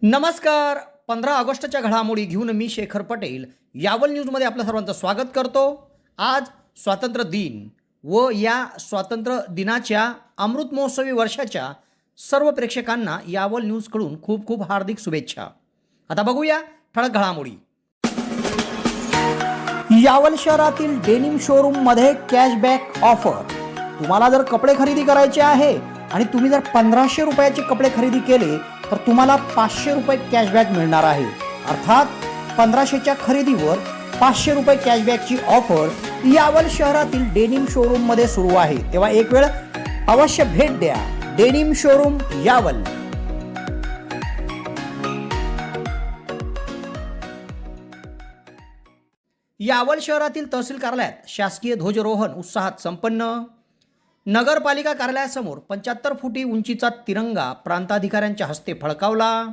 नमस्कार. 15 ऑगस्टच्या घडामोडी घेऊन मी शेखर पटेल यावल न्यूजमध्ये आपलं सर्वांचं स्वागत करतो. आज स्वातंत्र्य दिन व या स्वातंत्र्य दिनाच्या अमृत महोत्सवी वर्षाच्या सर्व प्रेक्षकांना यावल न्यूजकडून खूप खूप हार्दिक शुभेच्छा. आता बघूया ठळक घडामोडी. यावल शहरातील डेनिम शोरूममध्ये कॅशबॅक ऑफर. तुम्हाला जर कपडे खरेदी करायचे आहे आणि तुम्ही जर 1500 रुपयाचे कपडे खरेदी केले तर तुम्हाला 500 रुपये कॅशबॅक मिळणार आहे. अर्थात 1500च्या खरेदीवर 500 रुपये कॅशबॅकची ऑफर यावल शहरातील डेनिम शोरूम मध्ये सुरू आहे. तेव्हा एक वेळ अवश्य भेट द्या. Denim showroom Yawal. यावल शहरातील तहसील कार्यालयात शासकीय ध्वजारोहण उत्साहात संपन्न. नगरपालिका कार्यालयासमोर 75 फुटी उंचीचा तिरंगा प्रांताधिकाऱ्यांच्या हस्ते फडकावला.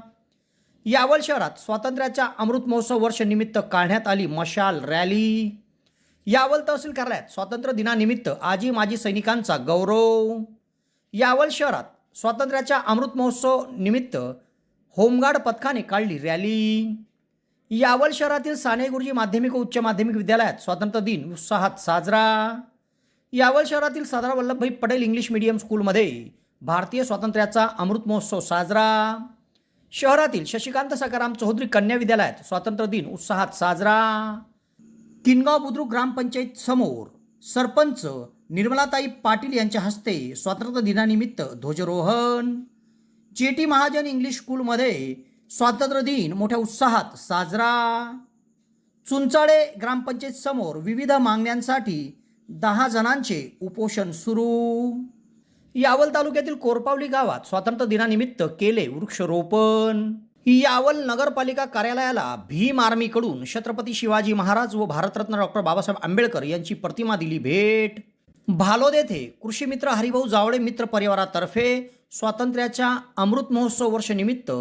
यावल शहरात स्वातंत्र्याच्या अमृत महोत्सव वर्ष निमित्त काढण्यात आली मशाल रॅली. यावल तहसील कार्यालयात स्वातंत्र्य दिनानिमित्त आजी माजी सैनिकांचा गौरव. यावल शहरात स्वातंत्र्याच्या अमृत महोत्सव निमित्त होमगार्ड पथकाने काढली रॅली. यावल शहरातील साने गुरुजी माध्यमिक व उच्च माध्यमिक विद्यालयात स्वातंत्र्य दिन उत्साहात साजरा. यावल शहरातील सरदार वल्लभभाई पटेल इंग्लिश मीडियम स्कूलमध्ये भारतीय स्वातंत्र्याचा अमृत महोत्सव साजरा. शहरातील शशिकांत सखाराम चौधरी कन्या विद्यालयात स्वातंत्र्य दिन उत्साहात साजरा. किनगाव बुद्रुक ग्रामपंचायत समोर सरपंच निर्मलाताई पाटील यांच्या हस्ते स्वातंत्र्य दिनानिमित्त ध्वजारोहण. जेटी महाजन इंग्लिश स्कूलमध्ये स्वातंत्र्य दिन मोठ्या उत्साहात साजरा. चुंचाळे ग्रामपंचायत समोर विविध मागण्यांसाठी 10 जणांचे उपोषण सुरू. यावल तालुक्यातील कोरपावली गावात स्वातंत्र्य दिनानिमित्त केले वृक्षारोपण. यावल नगरपालिका कार्यालयाला भीम आर्मीकडून छत्रपती शिवाजी महाराज व भारतरत्न डॉक्टर बाबासाहेब आंबेडकर यांची प्रतिमा दिली भेट. भालोद येथे कृषी मित्र हरिभाऊ जावळे मित्र परिवारातर्फे स्वातंत्र्याच्या अमृत महोत्सव वर्षनिमित्त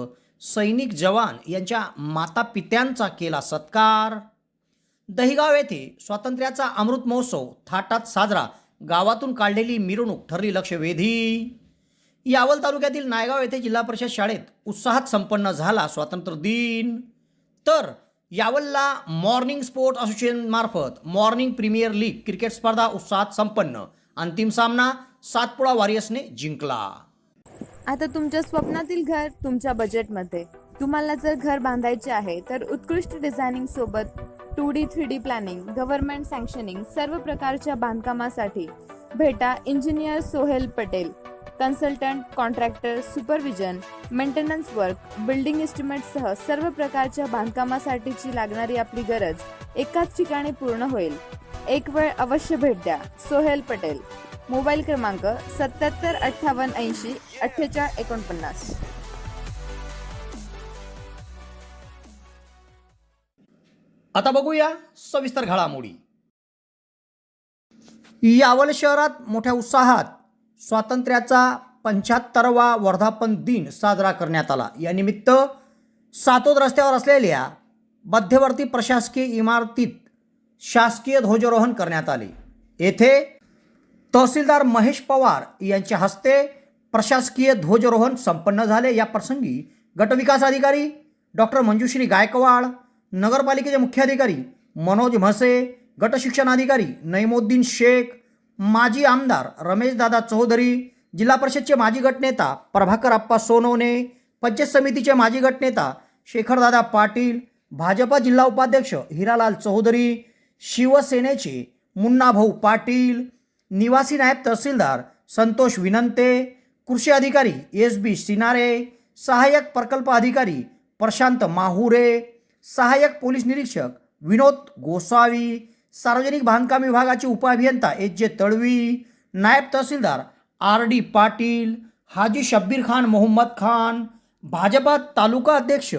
सैनिक जवान यांच्या माता पित्यांचा केला सत्कार. दहिगाव येथे स्वातंत्र्याचा अमृत महोत्सव थाटात साजरा. गावातून काढलेली मिरवणूक ठरली लक्षवेधी. यावल तालुक्यातील नायगाव येथे जिल्हा परिषद शाळेत उत्साहात संपन्न झाला स्वातंत्र्य दिन. तर यावलला मॉर्निंग स्पोर्ट असोसिएशन मार्फत मॉर्निंग प्रीमियर लीग क्रिकेट स्पर्धा उत्साहात संपन्न. अंतिम सामना सातपुडा वॉरियर्सने जिंकला. आता तुमच्या स्वप्नातील घर तुमच्या बजेटमध्ये. तुम्हाला जर घर बांधायचे आहे तर उत्कृष्ट डिझायनिंग सोबत 2D 3D प्लॅनिंग, गव्हर्नमेंट सँक्शनिंग सर्व प्रकारच्या बांधकामासाठी भेटा engineer Sohail Patel. Consultant, contractor, supervision, maintenance work, building एस्टिमेटसह सर्व प्रकारच्या बांधकामासाठीची लागणारी आपली गरज एकाच ठिकाणी पूर्ण होईल. एक वेळ अवश्य भेट द्या. सोहेल पटेल. मोबाईल क्रमांक 77 58 80 48 49. आता बघूया सविस्तर घडामोडी. यावल शहरात मोठ्या उत्साहात स्वातंत्र्याचा 75वा वर्धापन दिन साजरा करण्यात आला. या निमित्त सातोद रस्त्यावर असलेल्या मध्यवर्ती प्रशासकीय इमारतीत शासकीय ध्वजारोहण करण्यात आले. येथे तहसीलदार महेश पवार यांच्या हस्ते प्रशासकीय ध्वजारोहण संपन्न झाले. या प्रसंगी गटविकास अधिकारी डॉक्टर मंजुश्री गायकवाड, नगरपालिकेचे मुख्याधिकारी मनोज म्हसे, गट शिक्षणाधिकारी नईमुद्दीन शेख, माजी आमदार रमेशदादा चौधरी, जिल्हा परिषदचे माजी गटनेता प्रभाकर आप्पा सोनवणे, पंचायत समितीचे माजी गटनेता शेखरदादा पाटील, भाजपा जिल्हा उपाध्यक्ष हिरालाल चौधरी, शिवसेनेचे मुन्नाभाऊ पाटील, निवासी नायब तहसीलदार संतोष विनंते, कृषी अधिकारी SB सिनारे, सहाय्यक प्रकल्प अधिकारी प्रशांत माहुरे, सहाय्यक पोलीस निरीक्षक विनोद गोसावी, सार्वजनिक बांधकाम विभागाचे उपअभियंता SJ तळवी, नायब तहसीलदार RD पाटील, हाजी शब्बीर खान मोहम्मद खान, भाजपा तालुका अध्यक्ष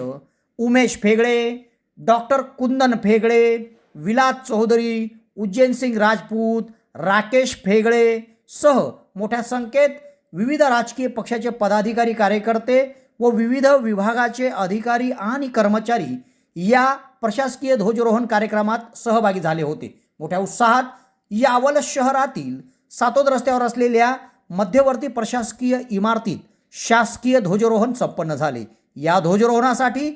उमेश फेगळे, डॉक्टर कुंदन फेगळे, विलास चौधरी, उज्जैन सिंग राजपूत, राकेश फेगळे सह मोठ्या संख्येत विविध राजकीय पक्षाचे पदाधिकारी, कार्यकर्ते व विविध विभागाचे अधिकारी आणि कर्मचारी या प्रशासकीय ध्वजारोहण कार्यक्रमात सहभागी झाले होते. मोठ्या उत्साहात यावल शहरातील सातोद रस्त्यावर असलेल्या मध्यवर्ती प्रशासकीय इमारतीत शासकीय ध्वजारोहण संपन्न झाले. या ध्वजारोहणासाठी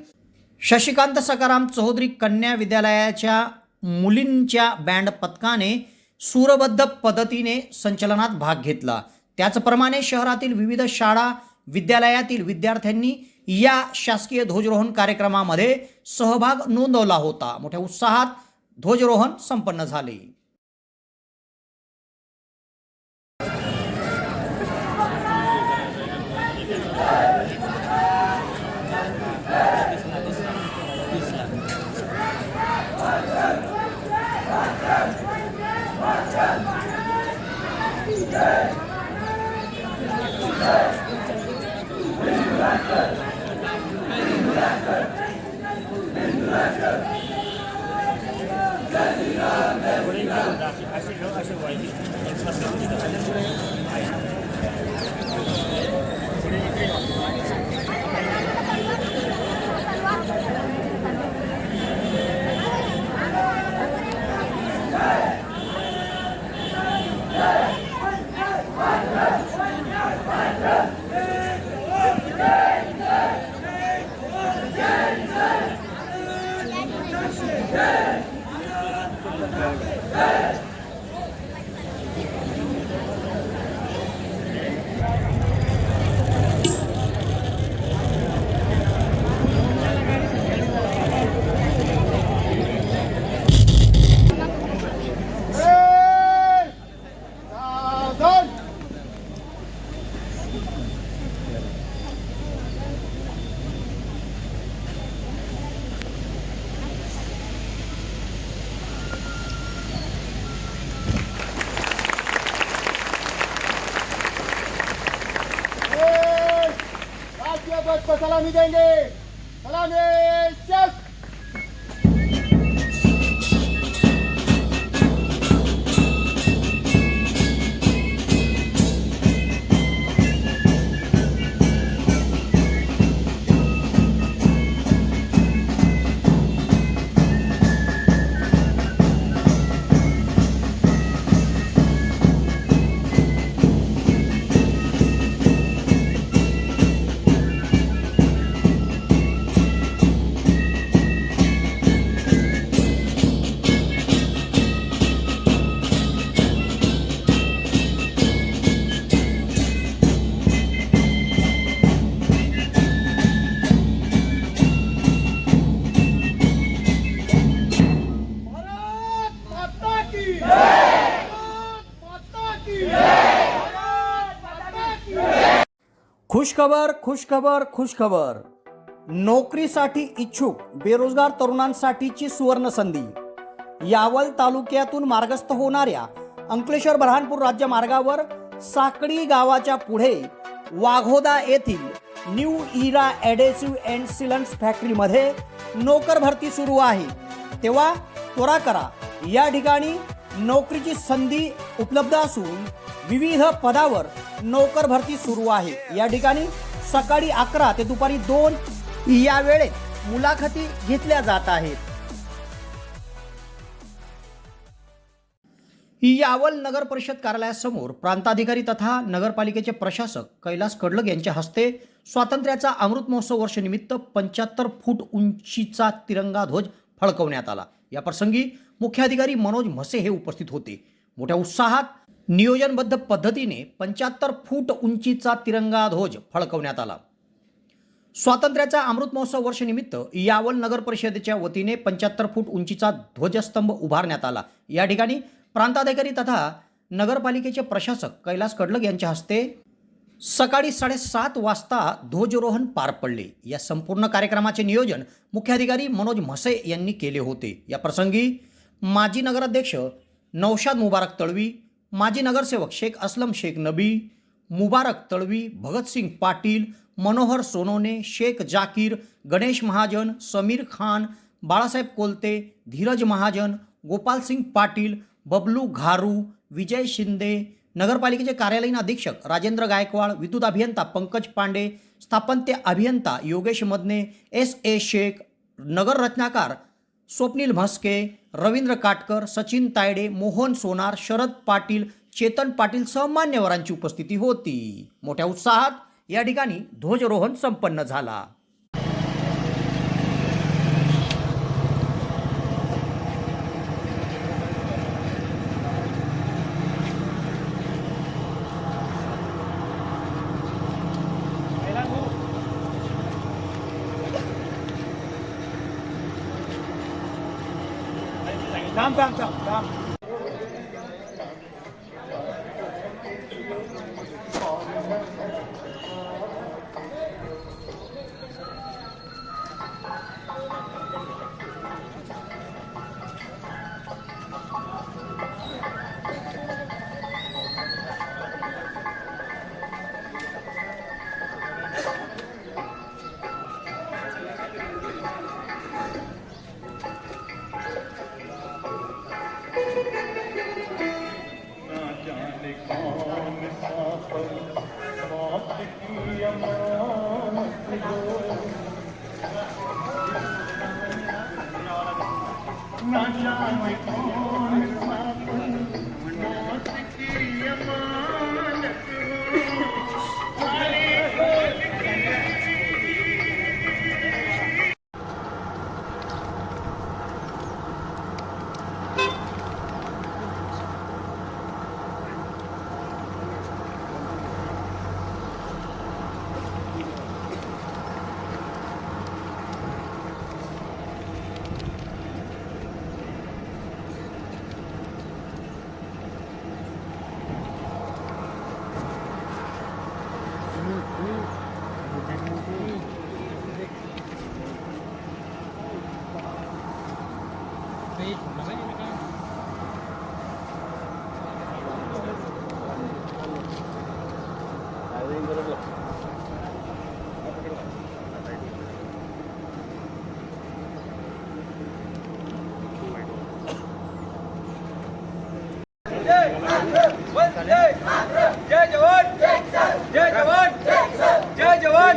शशिकांत सकाराम चौधरी कन्या विद्यालयाच्या मुलींच्या बँड पथकाने सूरबद्ध पद्धतीने संचलनात भाग घेतला. त्याचप्रमाणे शहरातील विविध शाळा विद्यालयातील विद्यार्थ्यांनी या शासकीय ध्वजारोहण कार्यक्रमामध्ये सहभाग नोंदवला होता. मोठ्या उत्साहात ध्वजारोहण संपन्न झाले. राष्ट्रीय ध्वज को सलामी देंगे. सलामी चेक. खुशखबर खुशखबर खुशखबर. नोकरीसाठी इच्छुक बेरोजगार तरुणांसाठीची सुवर्ण संधी. यावल तालुक्यातून मार्गस्थ होणाऱ्या अंकलेश्वर बऱ्हाणपूर राज्य मार्गावर साकडी गावाच्या पुढे वाघोदा येथील न्यू इरा ॲडेसिव्ह अँड सिलंट्स फॅक्टरीमध्ये नोकर भरती सुरू आहे. तेव्हा त्वरा करा. या ठिकाणी नोकरीची संधी उपलब्ध असून विविध पदावर नोकर भरती सुरू आहे. या ठिकाणी सकाळी 11 ते दुपारी 2 या वेळेत मुलाखती घेतल्या जात आहेत. यावल नगर परिषद कार्यालयासमोर प्रांताधिकारी तथा नगरपालिकेचे प्रशासक कैलास कडलग यांच्या हस्ते स्वातंत्र्याचा अमृत महोत्सव वर्षनिमित्त 75 फूट उंचीचा तिरंगा ध्वज फडकवण्यात आला. या प्रसंगी मुख्याधिकारी मनोज म्हसे हे उपस्थित होते. मोठ्या उत्साहात नियोजनबद्ध पद्धतीने 75 फूट उंचीचा तिरंगा ध्वज फडकवण्यात आला. स्वातंत्र्याचा अमृत महोत्सव वर्षनिमित्त यावल नगर परिषदेच्या वतीने 75 फूट उंचीचा ध्वजस्तंभ उभारण्यात आला. या ठिकाणी प्रांताधिकारी तथा नगरपालिकेचे प्रशासक कैलास कडलग यांच्या हस्ते सकाळी 7:30 वाजता ध्वजारोहण पार पडले. या संपूर्ण कार्यक्रमाचे नियोजन मुख्याधिकारी मनोज म्हसे यांनी केले होते. या प्रसंगी माजी नगराध्यक्ष नौशाद मुबारक तळवी, माजी नगरसेवक शेख असलम शेख नबी, मुबारक तळवी, भगतसिंग पाटील, मनोहर सोनोने, शेख जाकीर, गणेश महाजन, समीर खान, बाळासाहेब कोलते, धीरज महाजन, गोपालसिंग पाटील, बबलू घारू, विजय शिंदे, नगरपालिकेचे कार्यालयीन अधीक्षक राजेंद्र गायकवाड, विद्युत अभियंता पंकज पांडे, स्थापत्य अभियंता योगेश मदने, S.A. शेख, नगर रचनाकार स्वप्नील म्हस्के, रवींद्र काटकर, सचिन तायडे, मोहन सोनार, शरद पाटील, चेतन पाटील सह मान्यवरांची उपस्थिती होती. मोठ्या उत्साहात या ठिकाणी ध्वजारोहण संपन्न झाला. ना जाने कौन सा पल मौत की अमानत दो, ना जाने कौन सा पल मौत की अमानत दो, सारी खोज की जय जवान जय जवान जय जवान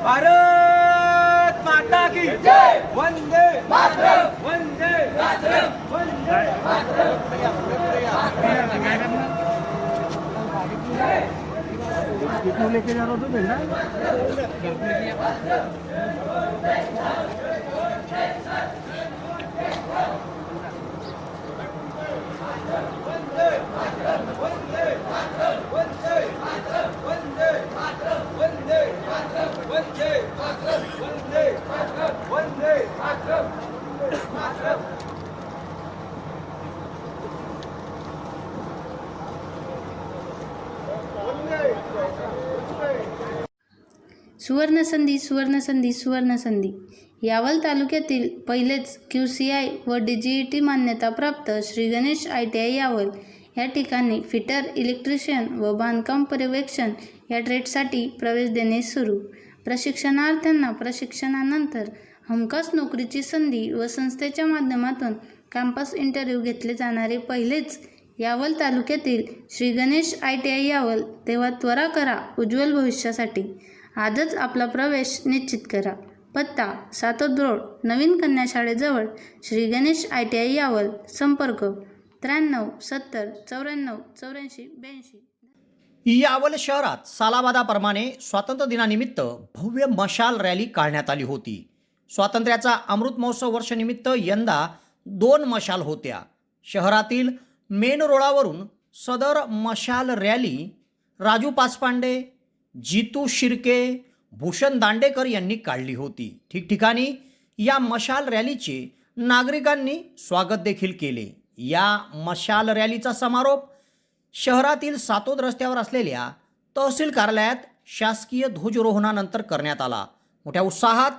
भारत माता की जय वंदे मातरम वंदे मातरम वंदे लेके जा रहा हूँ तो सुवर्णसंधी सुवर्णसंधी सुवर्णसंधी यावल तालुक्यातील पहिलेच QCI व DGET मान्यताप्राप्त श्री गणेश ITI यावल या ठिकाणी फिटर, इलेक्ट्रिशियन व बांधकाम पर्यवेक्षण या ट्रेडसाठी प्रवेश देणे सुरू. प्रशिक्षणार्थ्यांना प्रशिक्षणानंतर हमखास नोकरीची संधी व संस्थेच्या माध्यमातून कॅम्पस इंटरव्ह्यू घेतले जाणारे पहिलेच यावल तालुक्यातील श्री गणेश ITI यावल. तेव्हा त्वरा करा उज्ज्वल भविष्यासाठी. आजच आपला प्रवेश निश्चित करा. पत्ता सातोद रोड, नवीन कन्या शाळेजवळ, श्री गणेश ITI यावल. संपर्क 93 70 94 84 82. यावल शहरात सालाबादाप्रमाणे स्वातंत्र्य दिनानिमित्त भव्य मशाल रॅली काढण्यात आली होती. स्वातंत्र्याचा अमृत महोत्सव वर्षनिमित्त यंदा 2 मशाल होत्या. शहरातील मेन रोडावरून सदर मशाल रॅली राजू पाचपांडे, जितू शिर्के, भूषण दांडेकर यांनी काढली होती. ठिकठिकाणी या मशाल रॅलीचे नागरिकांनी स्वागत देखील केले. या मशाल रॅलीचा समारोप शहरातील सातोद रस्त्यावर असलेल्या तहसील कार्यालयात शासकीय ध्वजारोहणानंतर करण्यात आला. मोठ्या उत्साहात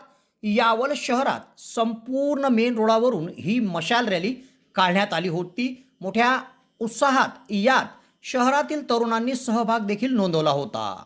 यावल शहरात संपूर्ण मेन रोडावरून ही मशाल रॅली काढण्यात आली होती. मोठ्या उत्साहात यात शहरातील तरुणांनी सहभाग देखील नोंदवला होता.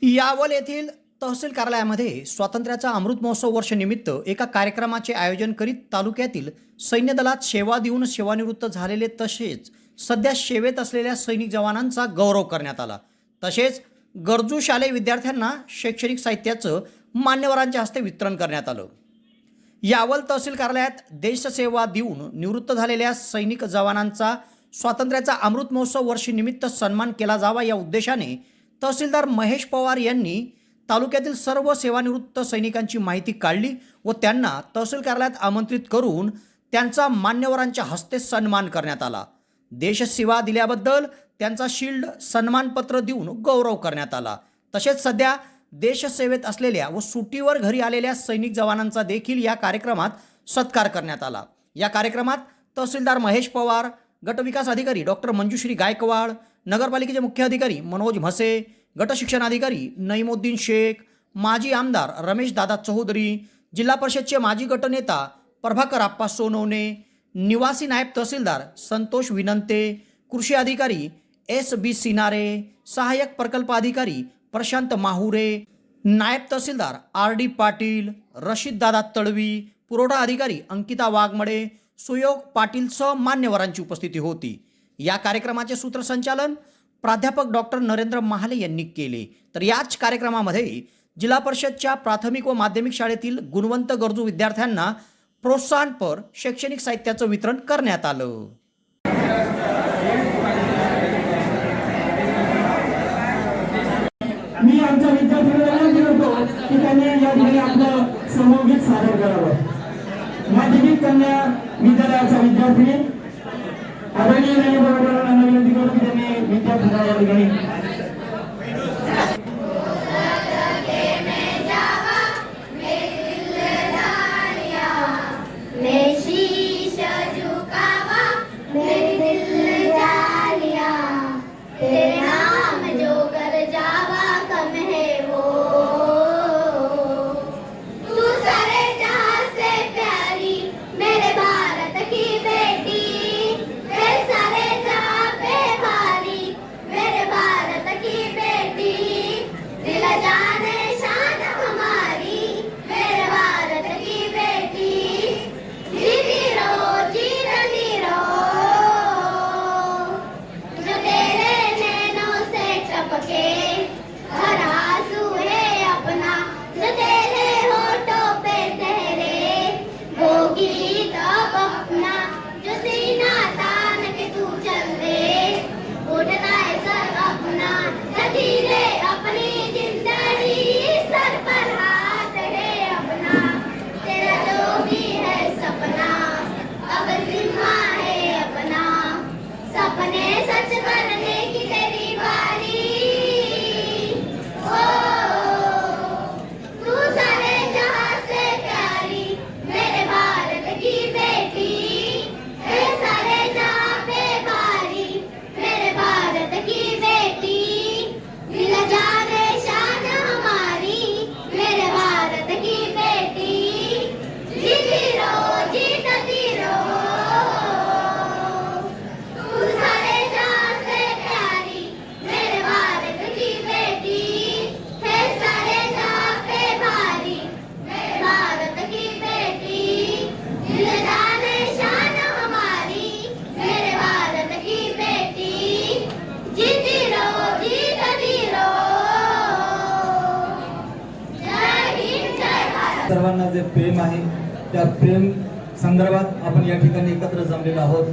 यावल येथील तहसील कार्यालयामध्ये स्वातंत्र्याचा अमृत महोत्सव वर्षनिमित्त एका कार्यक्रमाचे आयोजन करीत तालुक्यातील सैन्य दलात सेवा देऊन सेवानिवृत्त झालेले तसेच सध्या सेवेत असलेल्या सैनिक जवानांचा गौरव करण्यात आला. तसेच गरजू शालेय विद्यार्थ्यांना शैक्षणिक साहित्याचं मान्यवरांच्या हस्ते वितरण करण्यात आलं. यावल तहसील कार्यालयात देशसेवा देऊन निवृत्त झालेल्या सैनिक जवानांचा स्वातंत्र्याचा अमृत महोत्सव वर्षनिमित्त सन्मान केला जावा या उद्देशाने तहसीलदार महेश पवार यांनी तालुक्यातील सर्व सेवानिवृत्त सैनिकांची माहिती काढली व त्यांना तहसील कार्यालयात आमंत्रित करून त्यांचा मान्यवरांच्या हस्ते सन्मान करण्यात आला. देशसेवा दिल्याबद्दल त्यांचा शील्ड सन्मानपत्र देऊन गौरव करण्यात आला. तसेच सध्या देशसेवेत असलेल्या व सुट्टीवर घरी आलेल्या सैनिक जवानांचा देखील या कार्यक्रमात सत्कार करण्यात आला. या कार्यक्रमात तहसीलदार महेश पवार, गटविकास अधिकारी डॉक्टर मंजुश्री गायकवाड, नगरपालिकेचे मुख्य अधिकारी मनोज म्हसे, गट शिक्षणाधिकारी नईमुद्दीन शेख, माजी आमदार रमेश दादा चौधरी, जिल्हा परिषदचे माजी गटनेता प्रभाकर आप्पा सोनवणे, निवासी नायब तहसीलदार संतोष विनंते, कृषी अधिकारी SB सिनारे, सहाय्यक प्रकल्प अधिकारी प्रशांत माहुरे, नायब तहसीलदार RD पाटील, रशीद दादा तळवी, पुरवठा अधिकारी अंकिता वाघमडे, सुयोग पाटीलसह मान्यवरांची उपस्थिती होती. या कार्यक्रमाचे सूत्रसंचालन प्राध्यापक डॉक्टर नरेंद्र महाले यांनी केले. तर याच कार्यक्रमामध्ये जिल्हा परिषदच्या प्राथमिक व माध्यमिक शाळेतील गुणवंत गरजू विद्यार्थ्यांना प्रोत्साहनपर शैक्षणिक साहित्याचं वितरण करण्यात आलं. मी आमच्या विद्यार्थ्यांना विनंती करतो की त्यांनी या ठिकाणी आपलं समूहगीत सादर करावं. माध्यमिक कन्या विद्यालयाच्या विद्यार्थी आदरणीय यांना विनंती करतो की त्यांनी विद्यार्थ्यांना या ठिकाणी सर्वांना जे प्रेम आहे त्या प्रेम संदर्भात आपण या ठिकाणी एकत्र जमलेलो आहोत.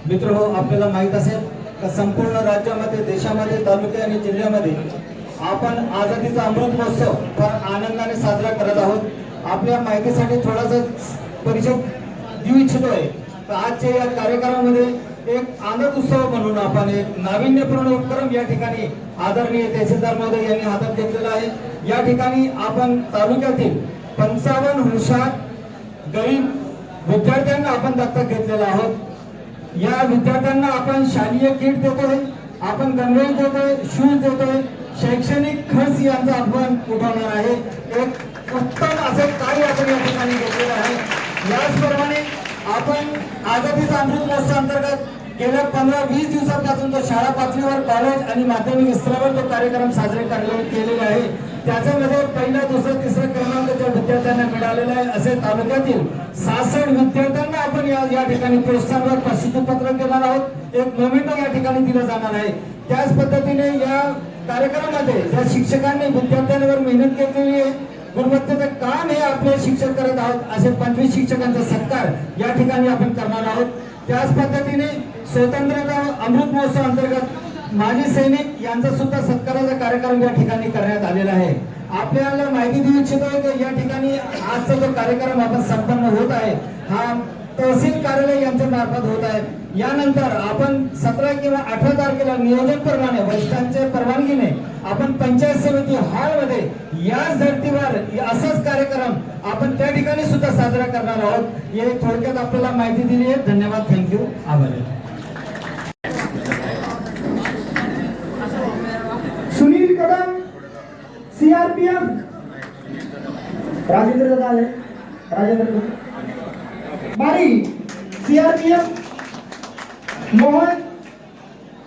मित्रहो, आपल्याला माहित असेल का संपूर्ण राज्यामध्ये, देशामध्ये, तालुक्या आणि जिल्ह्यामध्ये आपण आझादीचा अमृत महोत्सव फार आनंदाने साजरा करत आहोत. आपल्या माहितीसाठी थोडासा परिचय देऊ इच्छितोय. आजच्या या कार्यक्रमामध्ये एक आनंद उत्सव म्हणून आपण एक नाविन्यपूर्ण उपक्रम या ठिकाणी आदरणीय तहसीलदार महोदय यांनी हातात घेतलेला आहे. या ठिकाणी आपण तालुक्यातील 55 हुशार गरीब विद्यार्थ्यांना आपण दत्तक घेतलेला आहोत. या विद्यार्थ्यांना आपण शालेय किट देतोय, आपण गणवेश देतोय, शूज देतोय, शैक्षणिक खर्च यांचा आपण उठवणार आहे. एक उत्तम असे कार्य आपण या ठिकाणी घेतलेलं आहे. याचप्रमाणे आपण आझादीचा अमृत महोत्सव अंतर्गत गेल्या 15-20 दिवसांपासून तो शाळा पातळीवर, कॉलेज आणि माध्यमिक स्तरावर तो कार्यक्रम साजरे केलेले आहे. त्याच्यामध्ये पहिला, दुसरा, तिसरा क्रमांकाच्या विद्यार्थ्यांना मिळालेला आहे. असे तालुक्यातील 66 विद्यार्थ्यांना आपण या ठिकाणी प्रोत्साहन प्रसिद्धीपत्र देणार आहोत. एक मोमेंटो या ठिकाणी दिला जाणार आहे. त्याच पद्धतीने या कार्यक्रमामध्ये ज्या शिक्षकांनी विद्यार्थ्यांवर मेहनत केलेली आहे, गुणवत्तेचं काम हे आपले शिक्षक करत आहोत, असे 25 शिक्षकांचा सत्कार या ठिकाणी आपण करणार आहोत. त्याच पद्धतीने स्वतंत्रता अमृत महोत्सव अंतर्गत माजी सैनिक यांचा सुद्धा सत्काराचा कार्यक्रम या ठिकाणी करण्यात आलेला आहे. आपल्याला माहिती देऊ इच्छितो की या ठिकाणी आजचा जो कार्यक्रम आपण संपन्न होत आहे हा तहसील कार्यालय यांच्या मार्फत होत आहे. यानंतर आपण 17 किंवा 18 तारखेला नियोजन प्रमाणे वरिष्ठांच्या परवानगीने आपण पंचायत समिती हॉल मध्ये याच धर्तीवर असाच कार्यक्रम आपण त्या ठिकाणी सुद्धा साजरा करणार आहोत. हे थोडक्यात आपल्याला माहिती दिली आहे. धन्यवाद. थँक्यू. आभार. सुनील कदम सीआरपीएफ राजेंद्र दादा आले. राजेंद्र बारी सीआरपीएफ मोहन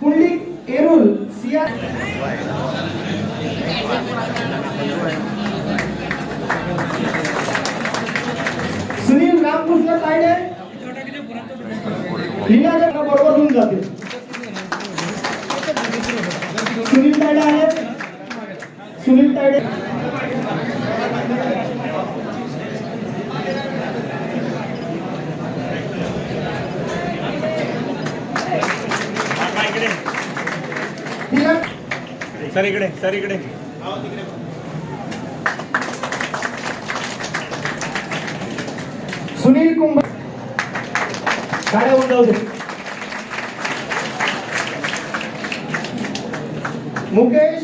पुंडलिक एरुल सीआर सुनील रामकृष्ण तायडे लीलाजन बरोबर होऊन जाते. सुनील तायडे आहेत. सुनील तायडे सर इकडे सर इकडे सुनील कुंभ गाड्या उडवते. मुकेश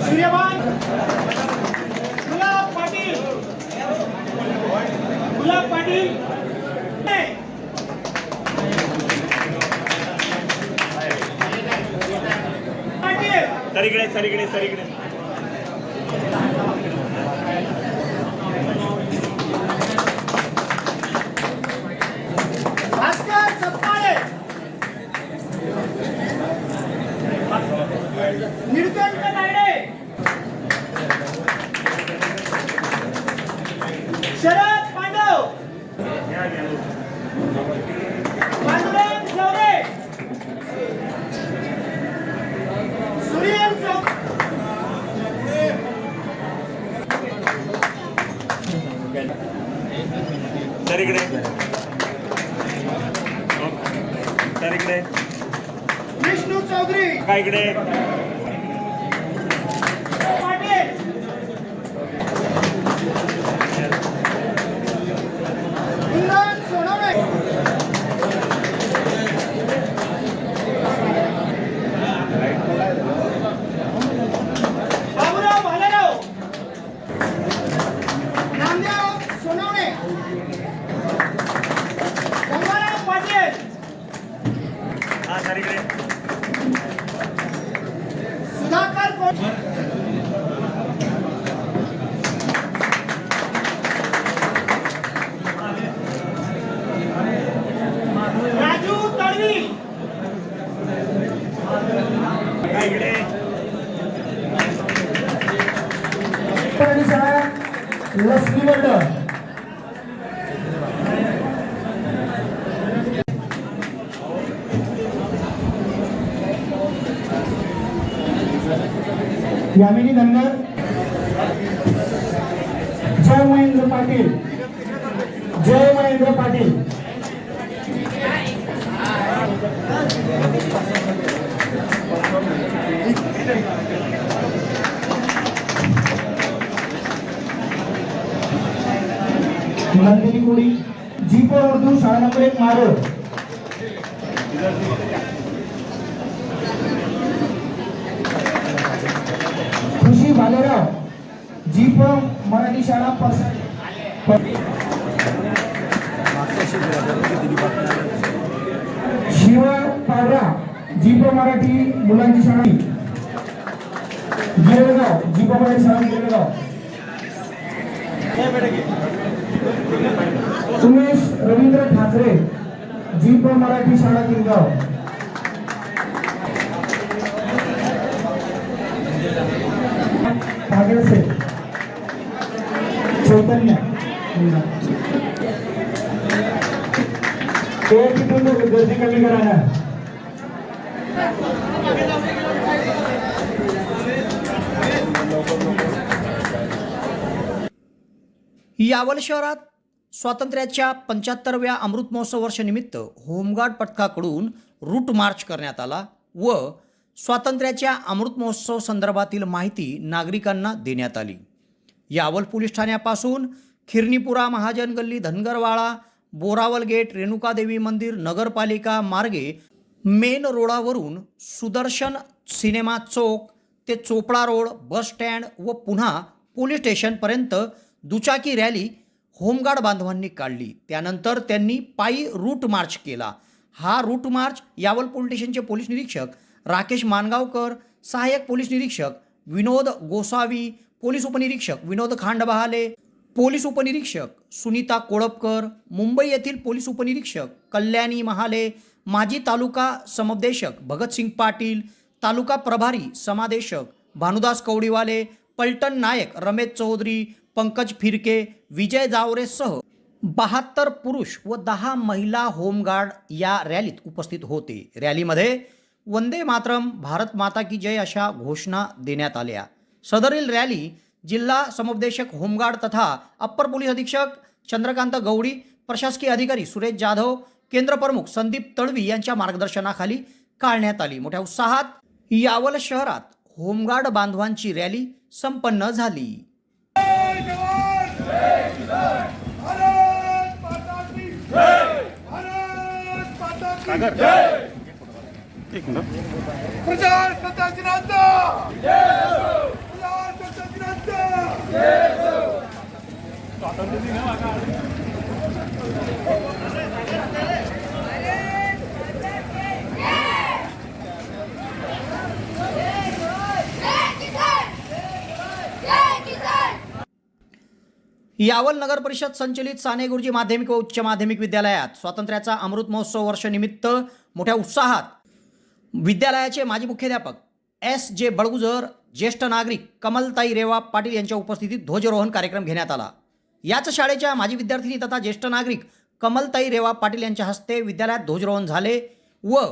सूर्यमान गुलाब पाटील गुलाब पाटील सर इकडे सर इकडे सर इकडे भास्कर सत्ताळे निळकंठ तायडे शरद पांडव पांडुरंग जवरे सुनील सर इकडे सर इकडे विष्णू चौधरी काय इकडे पाटील इंद्रन सोनवणे बाबूराव भालेराव नामदेव सोनवणे गंगाराम पाटील हा सर इकडे सुधाकर राजू तडवी काय इकडे लक्ष्मी मंडळ यामिनी धनगर जय महेंद्र पाटील जय महेंद्र पाटील नंदिनी कोडी जीपो उर्दू शाळा नंबर 1 मारो खुशी भालेराव जीपो मराठी शाळा शिवा पावरा जीपो मराठी मुलांची शाळा गिरगाव जीपो मराठी शाळा गिरगाव उमेश रवींद्र ठाकरे जीपो मराठी शाळा गिरगाव भागडसे चैतन्य तिथून गर्दी कमी करा. यावल शहरात स्वातंत्र्याच्या 75व्या अमृत महोत्सव वर्षनिमित्त होमगार्ड पथकाकडून रूट मार्च करण्यात आला व स्वातंत्र्याच्या अमृत महोत्सव संदर्भातील माहिती नागरिकांना देण्यात आली. यावल पोलीस ठाण्यापासून खिरनीपुरा, महाजन गल्ली, धनगरवाडा, बोरावल गेट, रेणुकादेवी मंदिर, नगरपालिका मार्गे मेन रोडावरून सुदर्शन सिनेमा चौक ते चोपडा रोड, बस स्टँड व पुन्हा पोलीस स्टेशनपर्यंत दुचाकी रॅली होमगार्ड बांधवांनी काढली. त्यानंतर त्यांनी पायी रूट मार्च केला. हा रूट मार्च यावल पोलीस स्टेशनचे पोलीस निरीक्षक राकेश मानगावकर, सहाय्यक पोलीस निरीक्षक विनोद गोसावी, पोलीस उपनिरीक्षक विनोद खांडबहाले, पोलीस उपनिरीक्षक सुनीता कोळपकर, मुंबई येथील पोलीस उपनिरीक्षक कल्याणी महाले, माजी तालुका समदेशक भगतसिंग पाटील, तालुका प्रभारी समादेशक भानुदास कवडीवाले, पलटण नायक रमेश चौधरी, पंकज फिरके, विजय जावरेसह 72 पुरुष व 10 महिला होमगार्ड या रॅलीत उपस्थित होते. रॅलीमध्ये वंदे मातरम, भारत माता की जय अशा घोषणा देण्यात आल्या. सदरील रॅली जिल्हा समपदेशक होमगार्ड तथा अप्पर पोलीस अधीक्षक चंद्रकांत गौडी, प्रशासकीय अधिकारी सुरेश जाधव, केंद्र प्रमुख संदीप तळवी यांच्या मार्गदर्शनाखाली काढण्यात आली. मोठ्या उत्साहात यावल शहरात होमगार्ड बांधवांची रॅली संपन्न झाली. यावल नगर परिषद संचलित साने गुरुजी माध्यमिक व उच्च माध्यमिक विद्यालयात स्वातंत्र्याचा अमृत महोत्सव वर्षनिमित्त मोठ्या उत्साहात विद्यालयाचे माजी मुख्याध्यापक S.J. बळगुजर, ज्येष्ठ नागरिक कमलताई रेवा पाटील यांच्या उपस्थितीत ध्वजारोहण कार्यक्रम घेण्यात आला. याच शाळेच्या माजी विद्यार्थिनी तथा ज्येष्ठ नागरिक कमलताई रेवा पाटील यांच्या हस्ते विद्यालयात ध्वजारोहण झाले व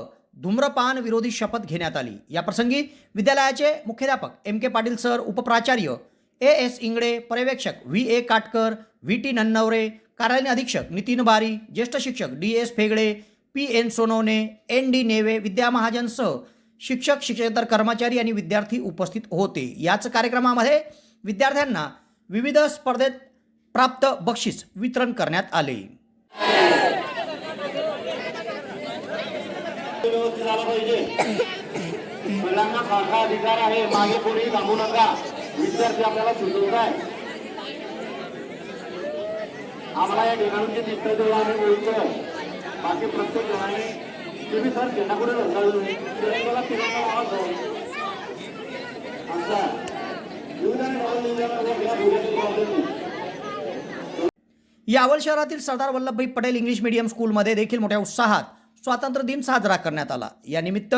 धूम्रपान विरोधी शपथ घेण्यात आली. या प्रसंगी विद्यालयाचे मुख्याध्यापक M.K. Patil sir, उपप्राचार्य A.S. Ingade, पर्यवेक्षक V.A. काटकर, V.T. नन्नवरे, कार्यालयीन अधीक्षक नितीन बारी, ज्येष्ठ शिक्षक D.S. Phegde, P.N. Sonawane, N.D. नेवे, विद्या महाजनसह शिक्षक, शिक्षकेतर कर्मचारी आणि विद्यार्थी उपस्थित होते. याच कार्यक्रमामध्ये विद्यार्थ्यांना विविध स्पर्धेत प्राप्त बक्षीस वितरण करण्यात आले. मुलांना फारसा अधिकार आहे, मागे कोणी थांबू नका. विद्यार्थी आपल्याला सुचवत आहे. आम्हाला या ठिकाणी दिसतंय तेव्हा आम्ही बोलतो. बाकी प्रत्येक जणांनी तुम्ही सर त्यांना कुठे रसाळू तिरंगाला तिरंगा आवाज हो आमचा यावल शहरातील सरदार वल्लभभाई पटेल इंग्लिश मीडियम स्कूलमध्ये देखील मोठ्या उत्साहात स्वातंत्र्य दिन साजरा करण्यात आला. या निमित्त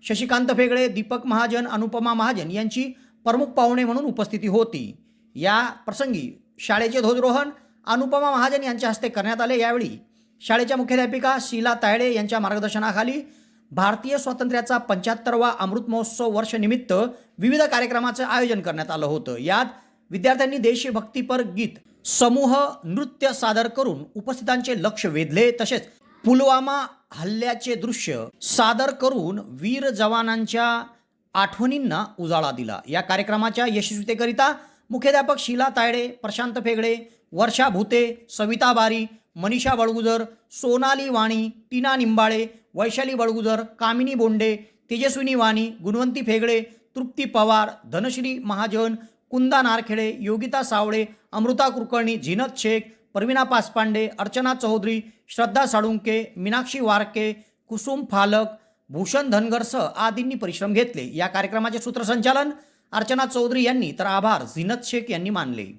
शशिकांत फेगडे, दीपक महाजन, अनुपमा महाजन यांची प्रमुख पाहुणे म्हणून उपस्थिती होती. या प्रसंगी शाळेचे ध्वजारोहण अनुपमा महाजन यांच्या हस्ते करण्यात आले. यावेळी शाळेच्या मुख्याध्यापिका शीला तायडे यांच्या मार्गदर्शनाखाली भारतीय स्वातंत्र्याचा 75वा अमृत महोत्सव वर्षनिमित्त विविध कार्यक्रमाचं आयोजन करण्यात आलं होतं. यात विद्यार्थ्यांनी देशभक्तीपर गीत, समूह नृत्य सादर करून उपस्थितांचे लक्ष वेधले. तसेच पुलवामा हल्ल्याचे दृश्य सादर करून वीर जवानांच्या आठवणींना उजाळा दिला. या कार्यक्रमाच्या यशस्वीतेकरिता मुख्याध्यापक शीला तायडे, प्रशांत फेगडे, वर्षा भूते, सविता बारी, मनीषा बळगुजर, सोनाली वाणी, टीना निंबाळे, वैशाली बळगुजर, कामिनी बोंडे, तेजस्विनी वाणी, गुणवंती फेगडे, तृप्ती पवार, धनश्री महाजन, कुंदा नारखेडे, योगिता सावळे, अमृता कुलकर्णी, झीनत शेख, प्रवीणा पासपांडे, अर्चना चौधरी, श्रद्धा साळुंके, मीनाक्षी वारके, कुसुम फालक, भूषण धनगरसह आदींनी परिश्रम घेतले. या कार्यक्रमाचे सूत्रसंचालन अर्चना चौधरी यांनी तर आभार झीनत शेख यांनी मानले.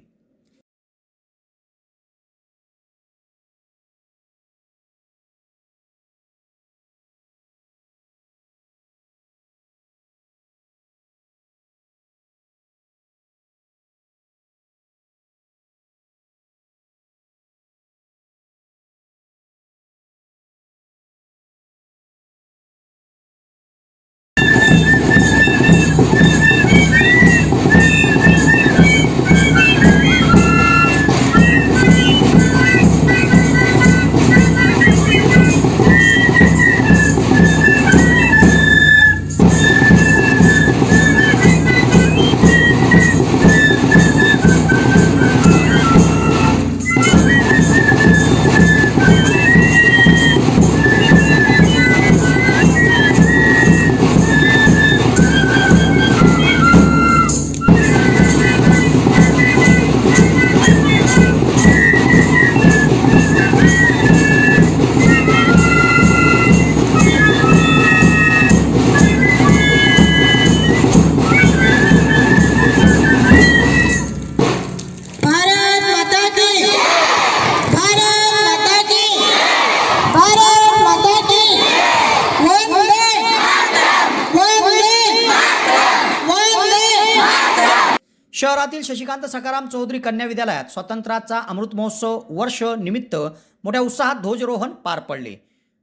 शहरातील शशिकांत सखाराम चौधरी कन्या विद्यालयात स्वातंत्र्याचा अमृत महोत्सव वर्ष निमित्त मोठ्या उत्साहात ध्वजरोहण पार पडले.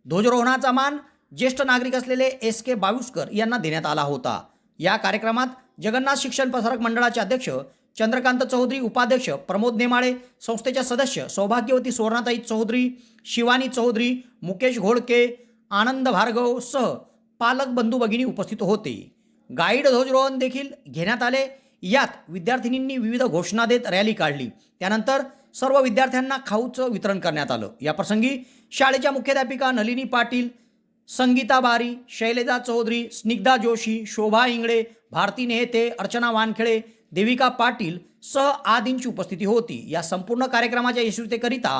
ध्वजरोहणाचा मान ज्येष्ठ नागरिक असलेले SK बावुस्कर यांना देण्यात आला होता. या कार्यक्रमात जगन्नाथ शिक्षण प्रसारक मंडळाचे अध्यक्ष चंद्रकांत चौधरी, उपाध्यक्ष प्रमोद नेमाळे, संस्थेच्या सदस्य सौभाग्यवती सुवर्णाताई चौधरी, शिवानी चौधरी, मुकेश घोडके, आनंद भार्गव सह पालक बंधू भगिनी उपस्थित होते. गाईड ध्वजरोहण देखील घेण्यात आले. यात विद्यार्थिनींनी विविध घोषणा देत रॅली काढली. त्यानंतर सर्व विद्यार्थ्यांना खाऊचं वितरण करण्यात आलं. याप्रसंगी शाळेच्या मुख्याध्यापिका नलिनी पाटील, संगीता बारी, शैलेजा चौधरी, स्निग्धा जोशी, शोभा इंगळे, भारती नेहते, अर्चना वानखेडे, देविका पाटील सह आदींची उपस्थिती होती. या संपूर्ण कार्यक्रमाच्या यशस्वीतेकरिता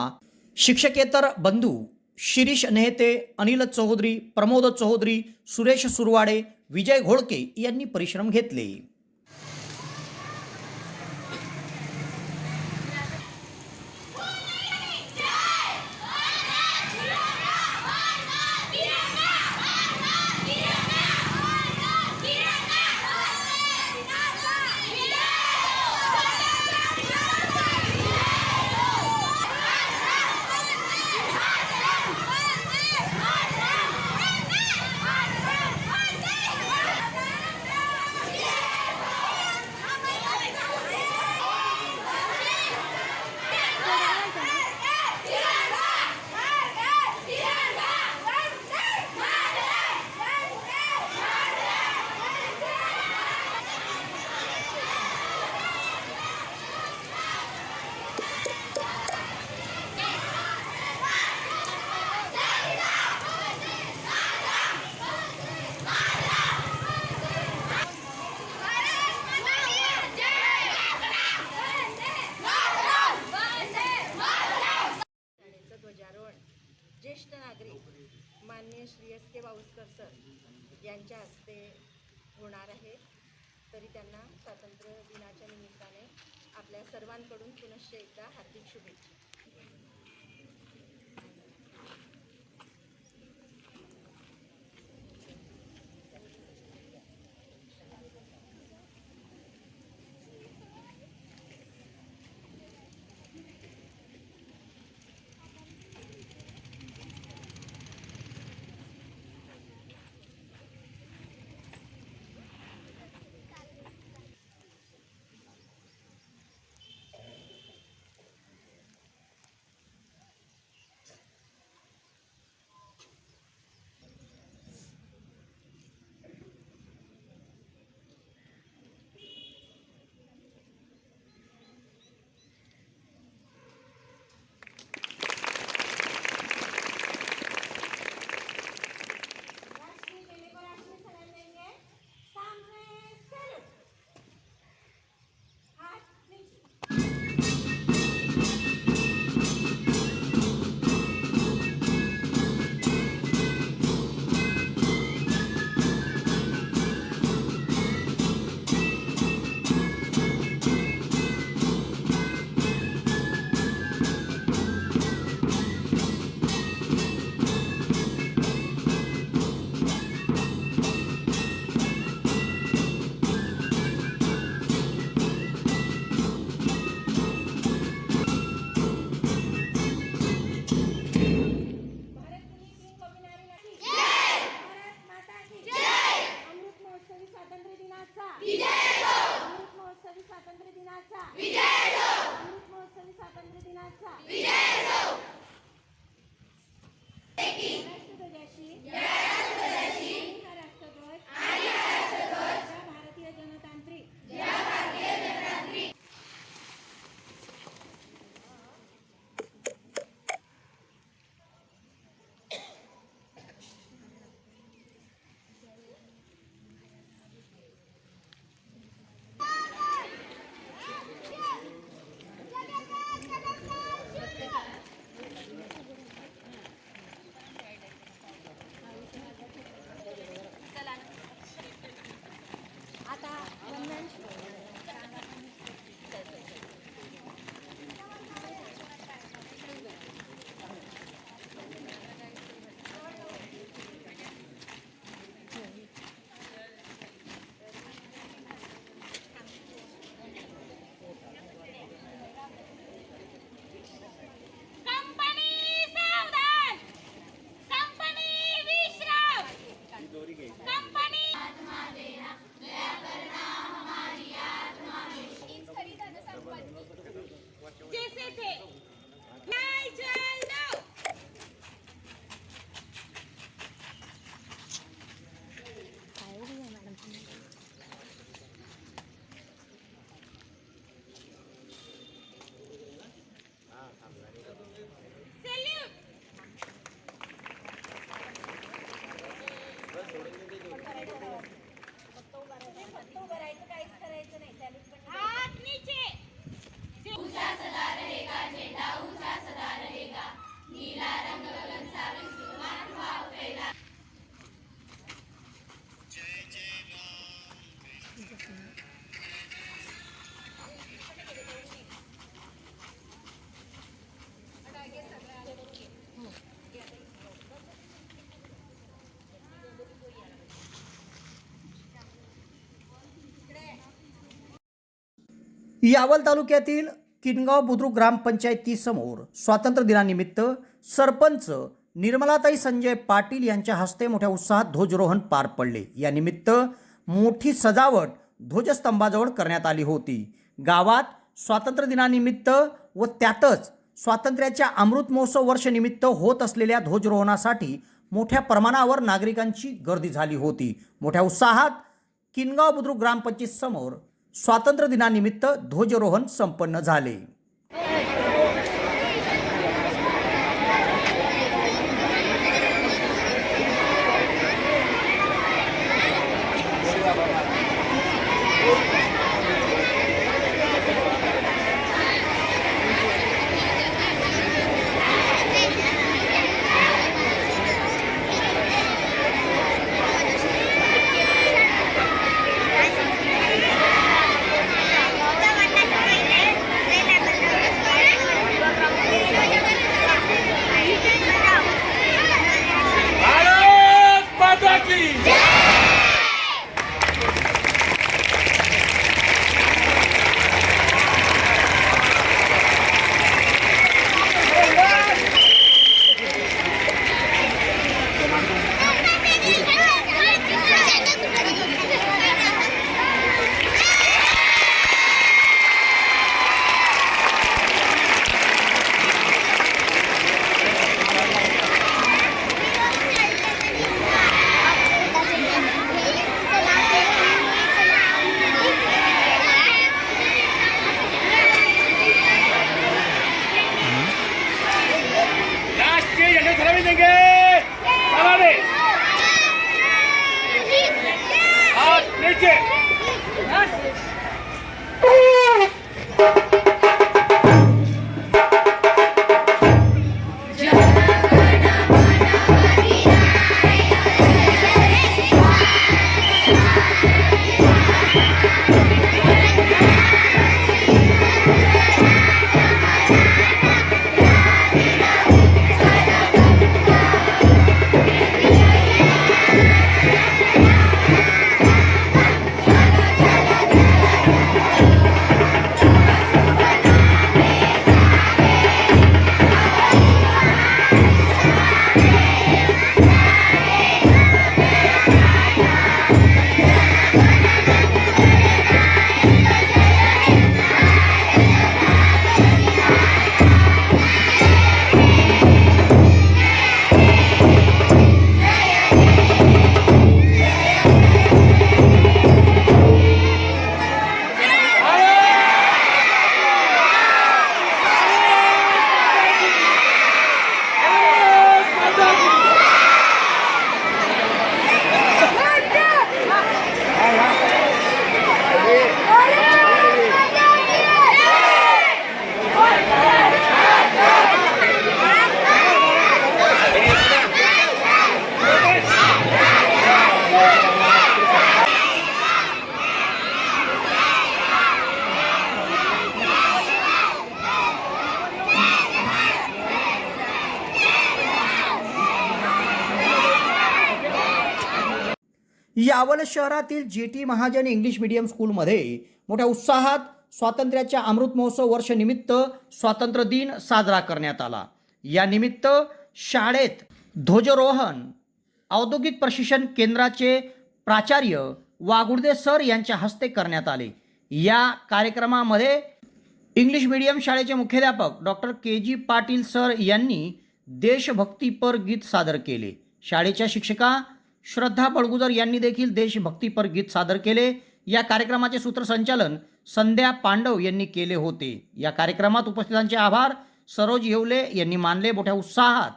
शिक्षकेतर बंधू शिरीष नेहते, अनिल चौधरी, प्रमोद चौधरी, सुरेश सुरवाडे, विजय घोडके यांनी परिश्रम घेतले. शाळेचं ध्वजारोहण ज्येष्ठ नागरिक माननीय श्री SK बावुस्कर सर यांच्या हस्ते होणार आहे. तरी त्यांना स्वातंत्र्य दिनाच्या निमित्ताने आपल्या सर्वांकडून पुनश्च एकदा हार्दिक शुभेच्छा. यावल तालुक्यातील किनगाव बुद्रुक ग्रामपंचायतीसमोर स्वातंत्र्य दिनानिमित्त सरपंच निर्मलाताई संजय पाटील यांच्या हस्ते मोठ्या उत्साहात ध्वजारोहण पार पडले. या निमित्त मोठी सजावट ध्वजस्तंभाजवळ करण्यात आली होती. गावात स्वातंत्र्य दिनानिमित्त व त्यातच स्वातंत्र्याच्या अमृत महोत्सव वर्षनिमित्त होत असलेल्या ध्वजारोहणासाठी मोठ्या प्रमाणावर नागरिकांची गर्दी झाली होती. मोठ्या उत्साहात किनगाव बुद्रुक ग्रामपंचायत समोर स्वातंत्र्य दिनानिमित्त ध्वजारोहण संपन्न झाले. यावल शहरातील JT महाजन इंग्लिश मीडियम स्कूलमध्ये मोठ्या उत्साहात स्वातंत्र्याच्या अमृत महोत्सव वर्षनिमित्त स्वातंत्र्य दिन साजरा करण्यात आला. या निमित्त शाळेत ध्वजारोहण औद्योगिक प्रशिक्षण केंद्राचे प्राचार्य वागुर्दे सर यांच्या हस्ते करण्यात आले. या कार्यक्रमामध्ये इंग्लिश मीडियम शाळेचे मुख्याध्यापक डॉक्टर KG पाटील सर यांनी देशभक्तीपर गीत सादर केले. शाळेच्या शिक्षिका श्रद्धा बळगुजर यांनी देखील देशभक्तीपर गीत सादर केले. या कार्यक्रमाचे सूत्रसंचालन संध्या पांडव यांनी केले होते. या कार्यक्रमात उपस्थितांचे आभार सरोज येवले यांनी मानले. मोठ्या उत्साहात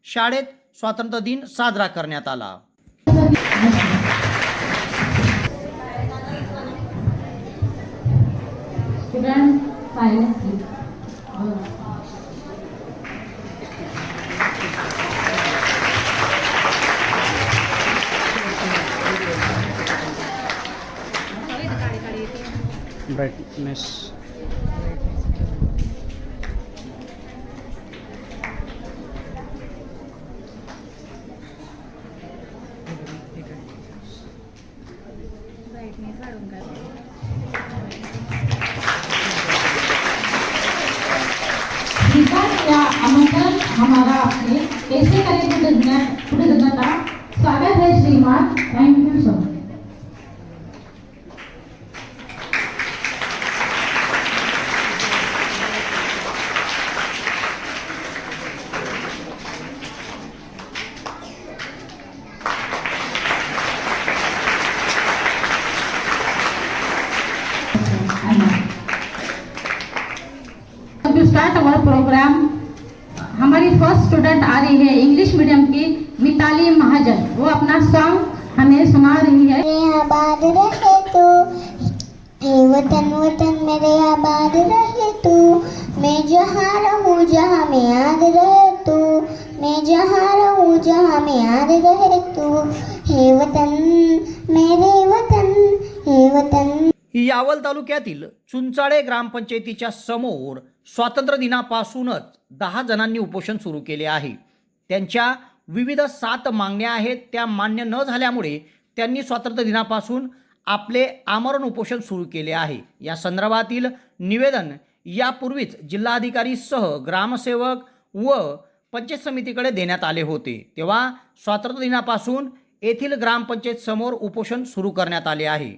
शाळेत स्वातंत्र्य दिन साजरा करण्यात आला. brightness. ब्राईटनेस वाढवून हमारा अपने ऐसे कृतज्ञता स्वागत है श्रीमान। Thank you so much. To start our programme, हमारी फर्स्ट स्टूडेंट आ रही है इंग्लिश मीडियम की मिताली महाजन। वो अपना सॉन्ग हमें सुना रही है। मेरे आबाद रहे तू, हे वतन वतन मेरे आबाद रहे तू, मैं जहाँ रहूँ जहाँ में याद रहे तू, मैं जहाँ रहूँ जहाँ में याद रहे तू, हे वतन मेरे वतन, हे वतन। यावल तालुक्यातील चुंचाळे ग्रामपंचायतीच्या समोर स्वातंत्र्य दिनापासूनच 10 जणांनी उपोषण सुरू केले आहे। त्यांच्या विविध 7 मागण्या आहेत, त्या मान्य न झाल्यामुळे त्यांनी स्वातंत्र्य दिनापासून आपले आमरण उपोषण सुरू केले आहे। या संदर्भातील निवेदन यापूर्वीच जिल्हाधिकारीसह ग्रामसेवक व पंचायत समितीकडे देण्यात आले होते। तेव्हा स्वातंत्र्य दिनापासून येथील ग्रामपंचायत समोर उपोषण सुरू करण्यात आले आहे।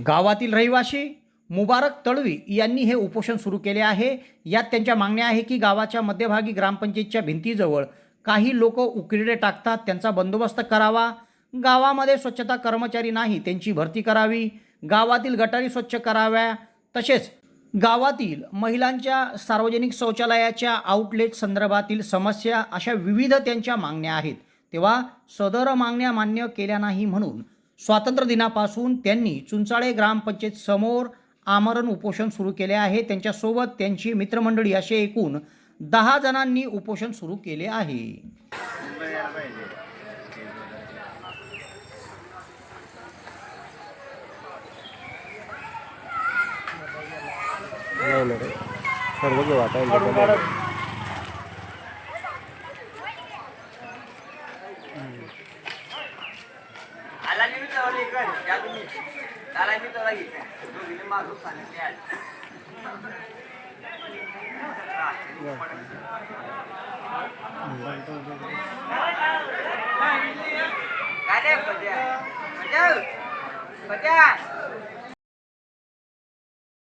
गावातील रहिवासी मुबारक तळवी यांनी हे उपोषण सुरू केले आहे। यात त्यांच्या मागण्या आहे की गावाच्या मध्यभागी ग्रामपंचायतच्या भिंतीजवळ काही लोक उकिरडे टाकतात, त्यांचा बंदोबस्त करावा, गावामध्ये स्वच्छता कर्मचारी नाही त्यांची भरती करावी, गावातील गटारी स्वच्छ कराव्या, तसेच गावातील महिलांच्या सार्वजनिक शौचालयाच्या आउटलेट संदर्भातील समस्या, अशा विविध त्यांच्या मागण्या आहेत। तेव्हा सदर मागण्या मान्य केल्या नाही म्हणून स्वातंत्र्य दिनापासून त्यांनी चुंचाळे ग्रामपंचायत समोर आमरण उपोषण सुरू केले आहे। त्यांच्यासोबत त्यांची मित्रमंडळी असे एकूण 10 जणांनी उपोषण सुरू केले आहे।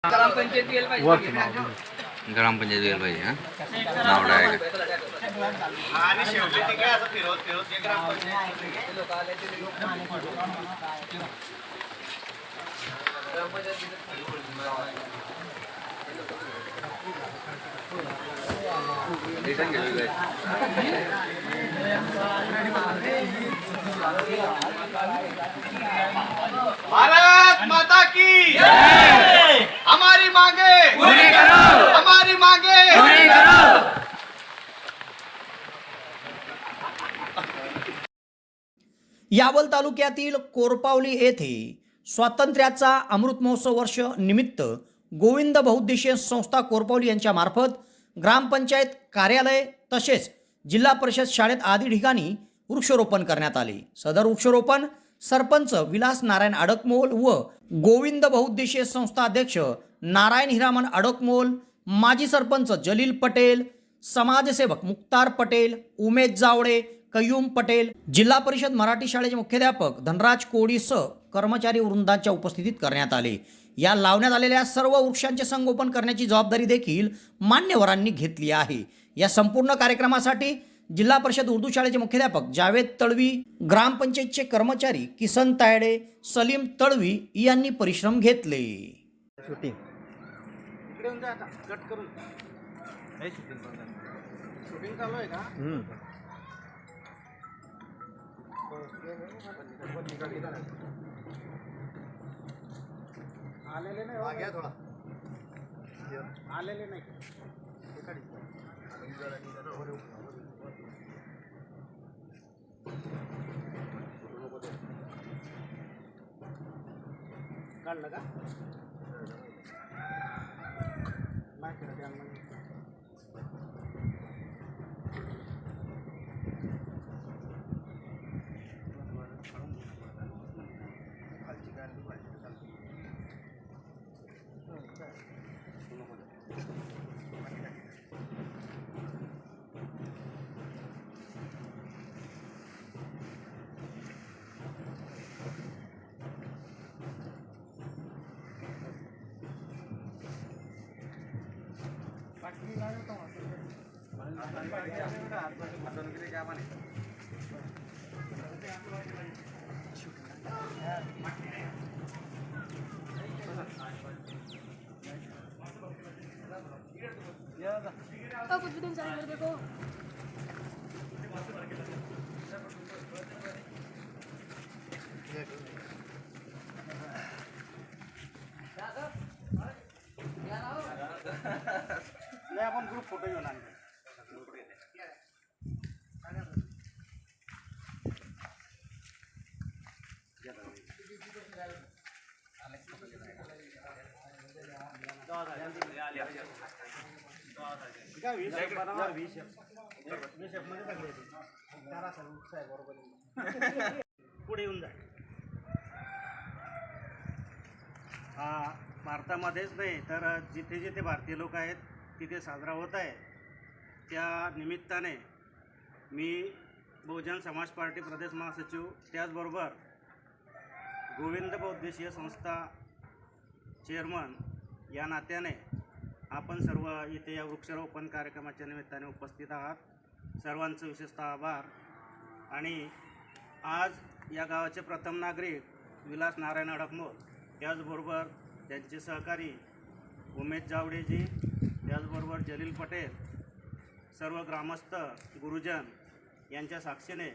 ग्रामपंचायत यायला पाहिजे हा नाव डायरेक्ट आणि शेवटी ते काय असं फिरवत फिरवत ते ग्रामपंचायत भारत माता की जय। हमारी मांगे पूरी करो, हमारी मांगे पूरी करो। यावल तालुक्यातील कोरपावली येथे स्वातंत्र्याचा अमृत महोत्सव वर्ष निमित्त गोविंद बहुउद्देशीय संस्था कोरपावली यांच्या मार्फत ग्रामपंचायत कार्यालय तसेच जिल्हा परिषद शाळेत आदी ठिकाणी वृक्षारोपण करण्यात आले। सदर वृक्षारोपण सरपंच विलास नारायण अडकमोल व गोविंद बहुउद्देशीय संस्था अध्यक्ष नारायण हिरामन अडकमोल, माजी सरपंच जलील पटेल, समाजसेवक मुक्तार पटेल, उमेश जावळे, कयूम पटेल, जिल्हा परिषद मराठी शाळेचे मुख्याध्यापक धनराज कोडीसह कर्मचारी वृंदांच्या उपस्थितीत करण्यात आले। या लावण्यात आलेल्या सर्व वृक्षांचे संगोपन करण्याची जबाबदारी देखील मान्यवरांनी घेतली आहे। या संपूर्ण कार्यक्रमासाठी जिल्हा परिषद उर्दू शाळेचे मुख्याध्यापक जावेद तळवी, ग्रामपंचायतचे कर्मचारी किसन तायडे, सलीम तळवी यांनी परिश्रम घेतले। शूटिंग चालू आहे का? आलेले नाही थोडा आलेले नाही काढलं का नाही केलं नाही आपण ग्रुप फोटो घेऊन आणतो. पुढे येऊन जाय. हा भारतामध्येच नाही तर जिथे जिथे भारतीय लोक आहेत तिथे साजरा होत आहे. त्या निमित्ताने मी बहुजन समाज पार्टी प्रदेश महासचिव त्याचबरोबर गोविंद बहुउद्देशीय संस्था चेअरमन या नात्याने आपण सर्व इथे या वृक्षारोपण कार्यक्रमाच्या निमित्ताने उपस्थित आहात. सर्वांचं विशेषतः आभार. आणि आज या गावाचे प्रथम नागरिक विलास नारायण अडकमोल, त्याचबरोबर त्यांचे सहकारी उमेश जावडेजी, त्याचबरोबर जलील पटेल, सर्व ग्रामस्थ गुरुजन यांच्या साक्षीने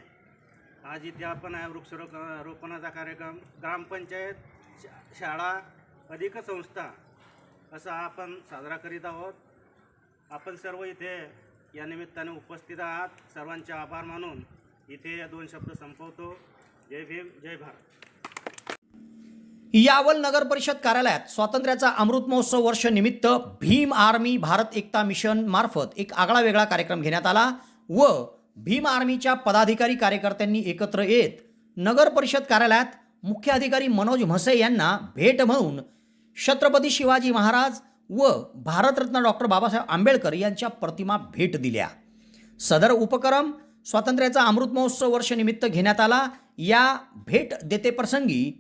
आज इथे आपण वृक्षारोपणाचा कार्यक्रम ग्रामपंचायत शाळा अधिक संस्था असा आपण साजरा करीत आहोत. आपण सर्व इथे या निमित्ताने उपस्थित आहात. सर्वांचे आभार मानून इथे 2 शब्द संपवतो. जय भीम, जय भारत. यावल नगर परिषद कार्यालयात स्वातंत्र्याचा अमृत महोत्सव वर्ष निमित्त भीम आर्मी भारत एकता मिशन मार्फत एक आगळा वेगळा कार्यक्रम घेण्यात आला व भीम आर्मीच्या पदाधिकारी कार्यकर्त्यांनी एकत्र येत नगर परिषद कार्यालयात मुख्य अधिकारी मनोज म्हसे यांना भेट म्हणून छत्रपती शिवाजी महाराज व भारतरत्न डॉक्टर बाबासाहेब आंबेडकर यांच्या प्रतिमा भेट दिल्या. सदर उपक्रम स्वातंत्र्याचा अमृत महोत्सव वर्ष निमित्त घेण्यात आला. या भेट देतेप्रसंगी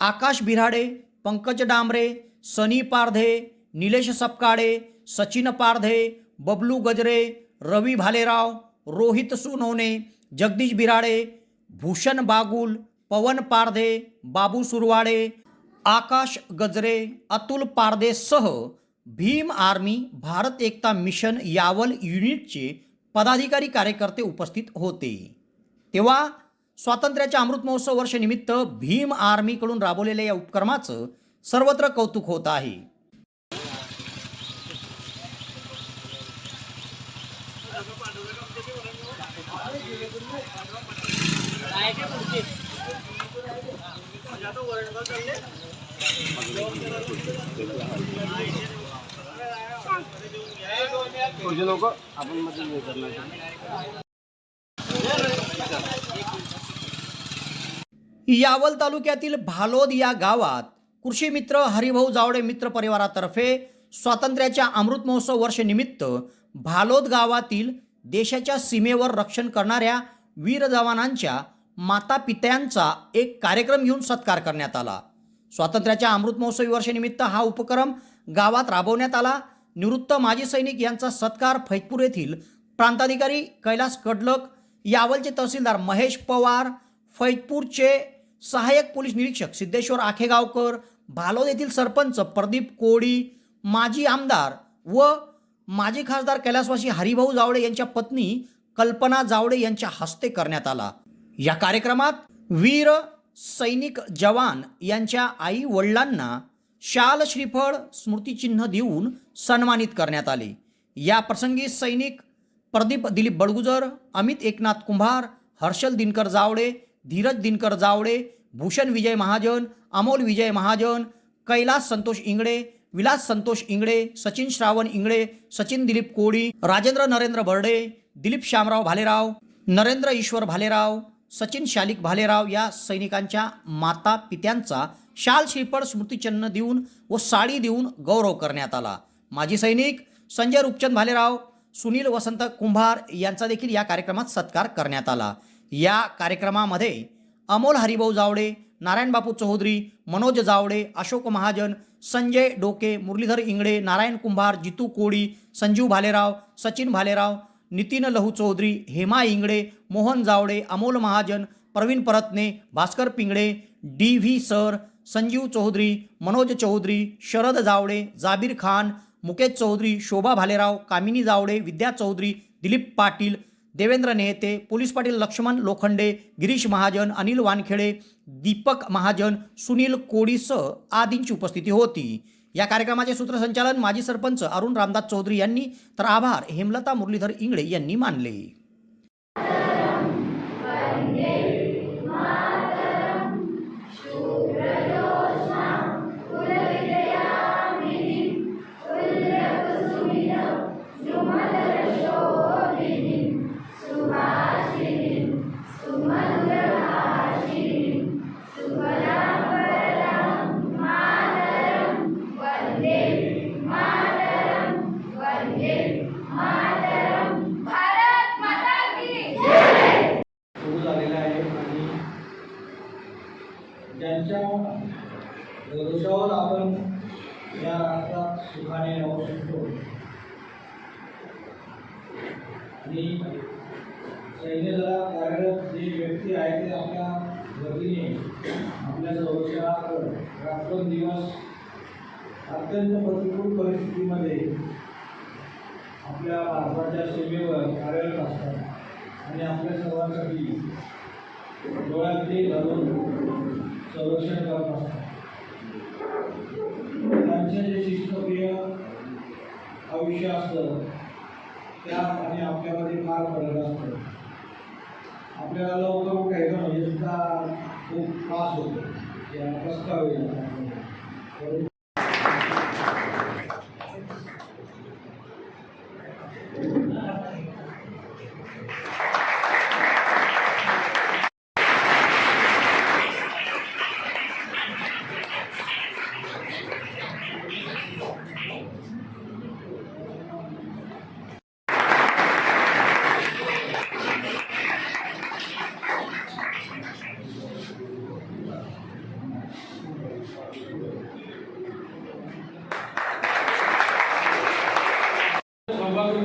आकाश बिराडे, पंकज डांबरे, सनी पारधे, निलेश सपकाळे, सचिन पारधे, बबलू गजरे, रवी भालेराव, रोहित सोनवणे, जगदीश बिराडे, भूषण बागुल, पवन पारधे, बाबू सुरवाडे, आकाश गजरे, अतुल पारधेसह भीम आर्मी भारत एकता मिशन यावल युनिटचे पदाधिकारी कार्यकर्ते उपस्थित होते. तेव्हा स्वातंत्र्याच्या अमृत महोत्सव वर्ष निमित्त भीम आर्मीकडून राबवलेल्या या उपक्रमाचं सर्वत्र कौतुक होत आहे. यावल तालुक्यातील भालोद या गावात कृषी मित्र हरिभाऊ जावडे मित्र परिवारातर्फे स्वातंत्र्याच्या अमृत महोत्सव वर्ष निमित्त भालोद गावातील देशाच्या सीमेवर रक्षण करणाऱ्या वीर जवानांच्या माता पित्यांचा एक कार्यक्रम घेऊन सत्कार करण्यात आला. स्वातंत्र्याच्या अमृत महोत्सवी वर्षानिमित्त हा उपक्रम गावात राबवण्यात आला. निवृत्त माजी सैनिक यांचा सत्कार फैजपूर येथील प्रांताधिकारी कैलास कडलक, यावलचे तहसीलदार महेश पवार, फैजपूरचे सहाय्यक पोलीस निरीक्षक सिद्धेश्वर आखेगावकर, भालोद येथील सरपंच प्रदीप कोळी, माजी आमदार व माजी खासदार कैलासवासी हरिभाऊ जावडे यांच्या पत्नी कल्पना जावडे यांच्या हस्ते करण्यात आला. या कार्यक्रमात वीर सैनिक जवान यांच्या आई वडिलांना शाल श्रीफळ स्मृतिचिन्ह देऊन सन्मानित करण्यात आले. या प्रसंगी सैनिक प्रदीप दिलीप बडगुजर, अमित एकनाथ कुंभार, हर्षल दिनकर जावडे, धीरज दिनकर जावडे, भूषण विजय महाजन, अमोल विजय महाजन, कैलास संतोष इंगडे, विलास संतोष इंगडे, सचिन श्रावण इंगडे, सचिन दिलीप कोळी, राजेंद्र नरेंद्र बर्डे, दिलीप श्यामराव भालेराव, नरेंद्र ईश्वर भालेराव, सचिन शालिक भालेराव या सैनिकांच्या माता पित्यांचा शाल श्रीफळ स्मृतिचिन्ह देऊन व साडी देऊन गौरव करण्यात आला. माजी सैनिक संजय रूपचंद भालेराव, सुनील वसंत कुंभार यांचा देखील या कार्यक्रमात सत्कार करण्यात आला. या कार्यक्रमामध्ये अमोल हरिभाऊ जावडे, नारायण बापू चौधरी, मनोज जावडे, अशोक महाजन, संजय डोके, मुरलीधर इंगळे, नारायण कुंभार, जितू कोळी, Sanjeev Bhalerao, Sachin Bhalerao, Nitin Lahu Chaudhari, Hema Ingale, Mohan Javade, Amol Mahajan, Pravin Paratne, Bhaskar Pingale, D V sir, Sanjeev Chaudhari, Manoj Chaudhari, Sharad Javade, Jabir Khan, Mukesh Chaudhari, Shobha Bhalerao, Kamini Javade, Vidya Chaudhari, Dilip Patil, Devendra Nehete, police Patil Laxman Lokhande, Girish Mahajan, Anil Wankhede, Deepak Mahajan, Sunil कोडीसह आदींची उपस्थिती होती. या कार्यक्रमाचे सूत्रसंचालन माजी सरपंच अरुण रामदास चौधरी यांनी तर आभार हेमलता मुरलीधर इंगळे यांनी मानले. ज्यांच्या भरोशावर आपण या राष्ट्रात सुखाने राहू शकतो आणि सैन्य दलात कार्यरत जे व्यक्ती आहेत ते आपल्या वतीने आपल्या संरक्षणात रात्रंदिवस अत्यंत प्रतिकूल परिस्थितीमध्ये आपल्या भारताच्या सीमेवर कार्यरत असतात आणि आपल्या सर्वांसाठी डोळ्यातली घालून संरक्षण करत असतात. त्यांचे जे शिस्तप्रिय आयुष्य असतं त्यात आणि आपल्यामध्ये फार फरक असतो. आपल्याला लवकर उठायचं म्हणजे सुद्धा खूप त्रास होतो या प्रस्ताव.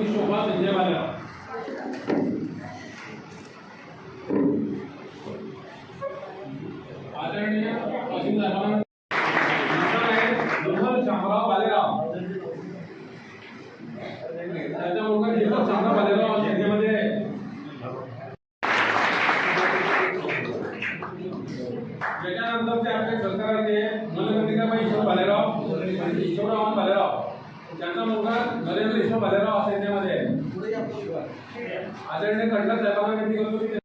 शोभा संजय भालेराव. आदरणीय अजित साहेबांना शामराव भालेराव, त्याच्या मुलगा दीपक शामराव भालेराव सेनेमध्ये त्याच्यानंतरचे आपले सरकाराचे मल्लगंधिकाबाई ईश्वर भालेराव आणि ईश्वरराव भालेराव, त्यांचा मुलगा नरेंद्र ईश्वर भालेराव सैन्यामध्ये आहे. आदरणीय खंडर साहेबांना विनंती करतो की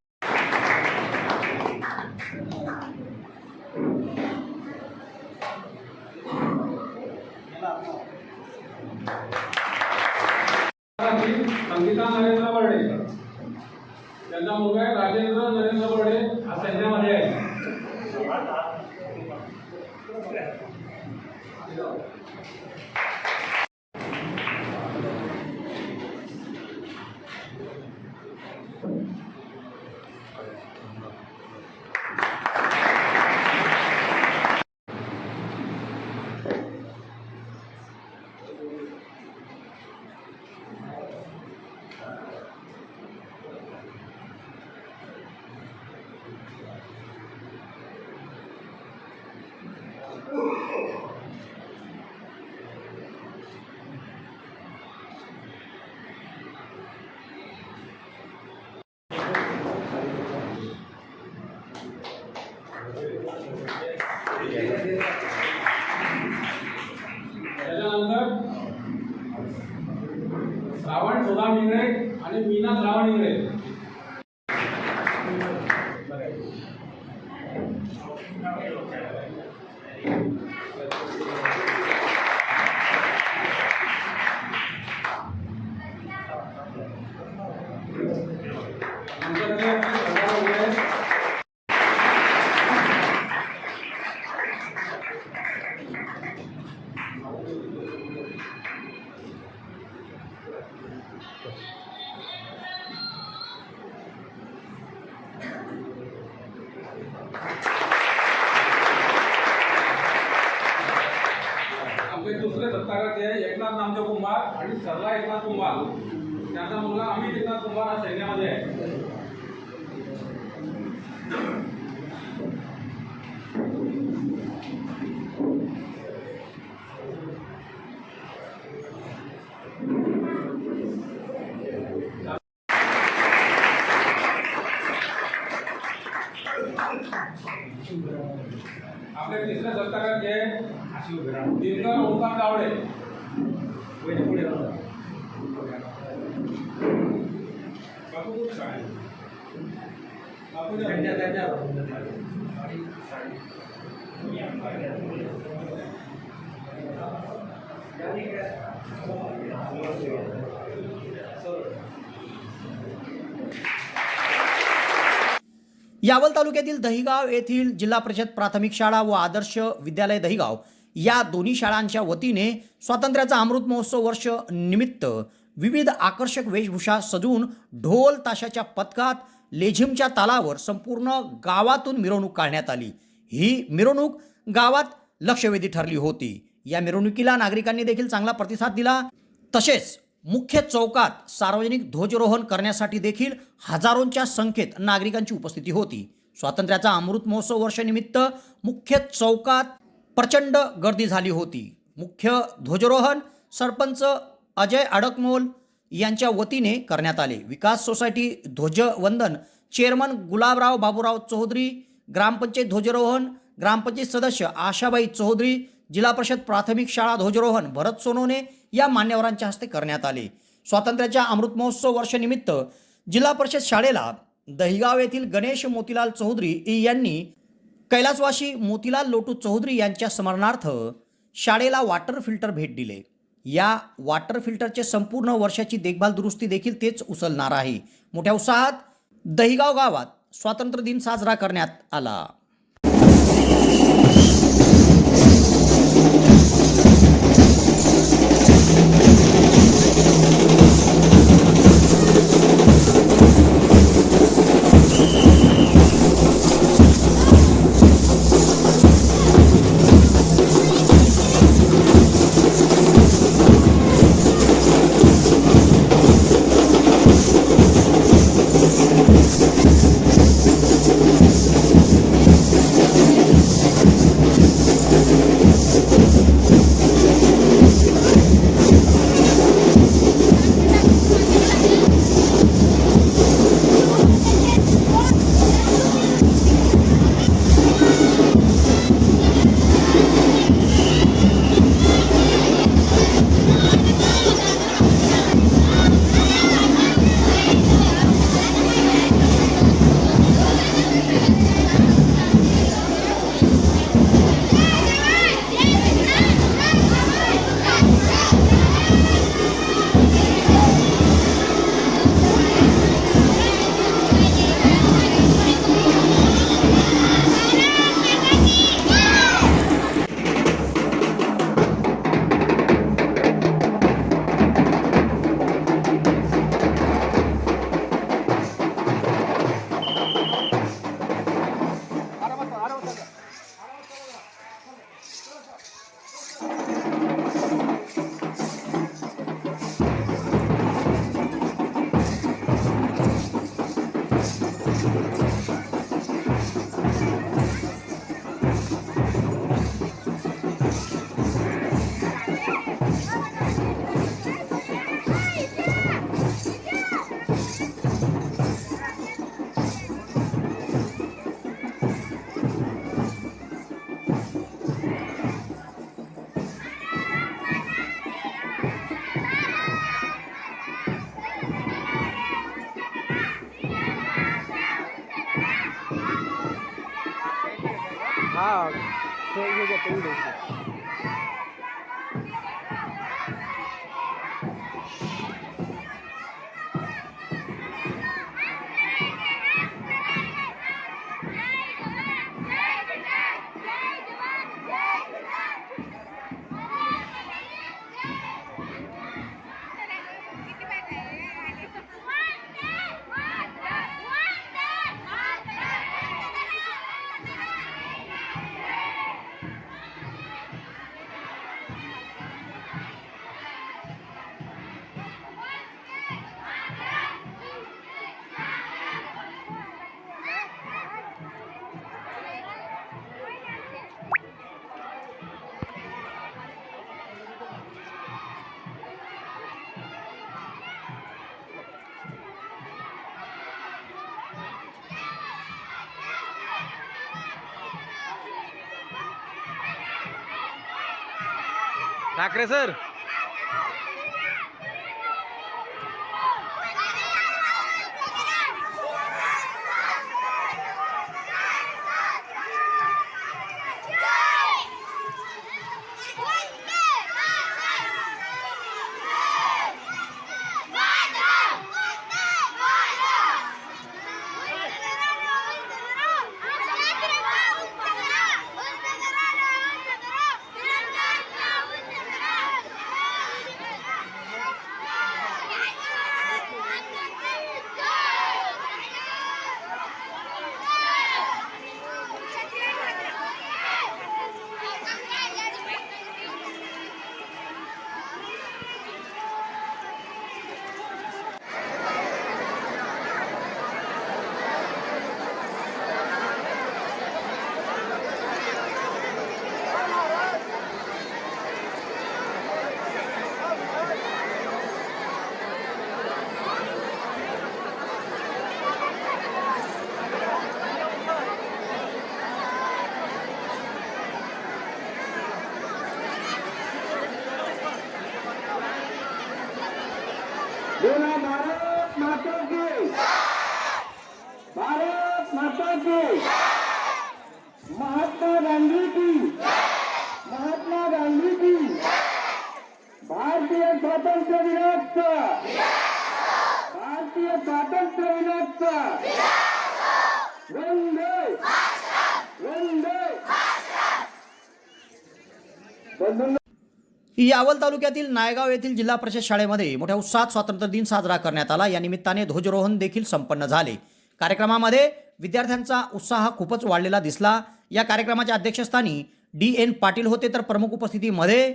संगीता नरेंद्र बर्डे, त्यांचा मुलगा राजेंद्र नरेंद्र बर्डे हा सैन्यामध्ये आहे. त्याच्यानंतर श्रावण सुदाम इंगळे आणि मीना श्रावण इंगळे. कुंभार आणि सरला एकनाथ कुंभार, त्याचा मुलगा अमित एकनाथ कुंभार हा सैन्यामध्ये आहे. आपले तिसरे सत्काराचे दिनकर ओंकार गावडे. पुढे यावल तालुक्यातील दहिगाव येथील जिल्हा परिषद प्राथमिक शाळा व आदर्श विद्यालय दहिगाव या दोन्ही शाळांच्या वतीने स्वातंत्र्याचा अमृत महोत्सव वर्ष निमित्त विविध आकर्षक वेशभूषा सजवून ढोल ताशाच्या पथकात लेझिमच्या तालावर संपूर्ण गावातून मिरवणूक काढण्यात आली. ही मिरवणूक गावात लक्षवेधी ठरली होती. या मिरवणुकीला नागरिकांनी देखील चांगला प्रतिसाद दिला. तसेच मुख्य चौकात सार्वजनिक ध्वजारोहण करण्यासाठी देखील हजारोंच्या संख्येत नागरिकांची उपस्थिती होती. स्वातंत्र्याचा अमृत महोत्सव वर्षानिमित्त मुख्य चौकात प्रचंड गर्दी झाली होती. मुख्य ध्वजारोहण सरपंच अजय अडकमोल यांच्या वतीने करण्यात आले. विकास सोसायटी ध्वजवंदन चेअरमन गुलाबराव बाबूराव चौधरी, ग्रामपंचायत ध्वजारोहण ग्रामपंचायत सदस्य आशाबाई चौधरी, जिल्हा परिषद प्राथमिक शाळा ध्वजारोहण भरत सोनवणे या मान्यवरांच्या हस्ते करण्यात आले. स्वातंत्र्याच्या अमृत महोत्सव वर्षानिमित्त जिल्हा परिषद शाळेला दहिगाव येथील गणेश मोतीलाल चौधरी यांनी कैलासवासी मोतीलाल लोटू चौधरी यांच्या स्मरणार्थ शाळेला वॉटर फिल्टर भेट दिले. या वॉटर फिल्टरचे संपूर्ण वर्षाची देखभाल दुरुस्ती देखील तेच उचलणार आहे. मोठ्या उत्साहात दहिगाव गावात स्वातंत्र्य दिन साजरा करण्यात आला. ठाकरे सर. बोला भारत माता की, भारत माता की, महात्मा गांधी की, महात्मा गांधी की, भारतीय स्वातंत्र्य दिनाचा, भारतीय स्वातंत्र्य दिनाचा वंदे वंदे. बंधू यावल तालुक्यातील नायगाव येथील जिल्हा परिषद शाळेमध्ये मोठ्या उत्साहात स्वातंत्र्य दिन साजरा करण्यात आला. या निमित्ताने ध्वजारोहण देखील संपन्न झाले. कार्यक्रमामध्ये विद्यार्थ्यांचा उत्साह खूपच वाढलेला दिसला. या कार्यक्रमाच्या अध्यक्षस्थानी DN पाटील होते, तर प्रमुख उपस्थितीमध्ये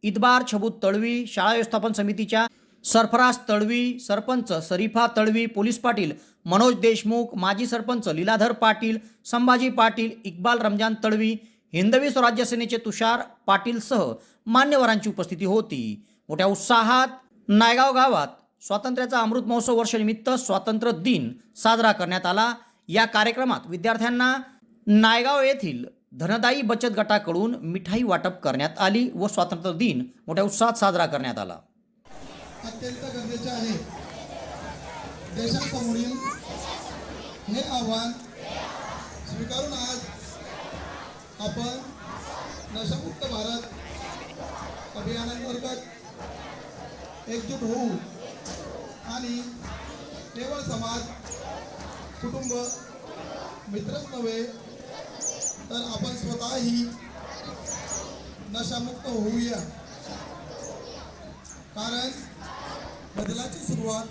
इतबार छबूत तळवी, शाळा व्यवस्थापन समितीच्या सरफराज तळवी, सरपंच शरीफा तळवी, पोलीस पाटील मनोज देशमुख, माजी सरपंच लीलाधर पाटील, संभाजी पाटील, इक्बाल रमजान तळवी, हिंदवी स्वराज्य सेनेचे तुषार पाटीलसह मान्यवरांची उपस्थिती होती. मोठ्या उत्साहात नायगाव गावात स्वातंत्र्याचा अमृत महोत्सव वर्षनिमित्त स्वातंत्र्य दिन साजरा करण्यात आला. या कार्यक्रमात विद्यार्थ्यांना नायगाव येथील धनदायी बचत गटाकडून मिठाई वाटप करण्यात आली व स्वातंत्र्य दिन मोठ्या उत्साहात साजरा करण्यात आला. अत्यंत गरजेचे आहे. देशासमोरील हे आव्हान स्वीकारून आज आपण नशामुक्त भारत अभियानांतर्गत एकजूट होऊ आणि केवळ समाज, कुटुंब, मित्रच नव्हे तर आपण स्वतःही नशामुक्त होऊया. कारण बदलाची सुरुवात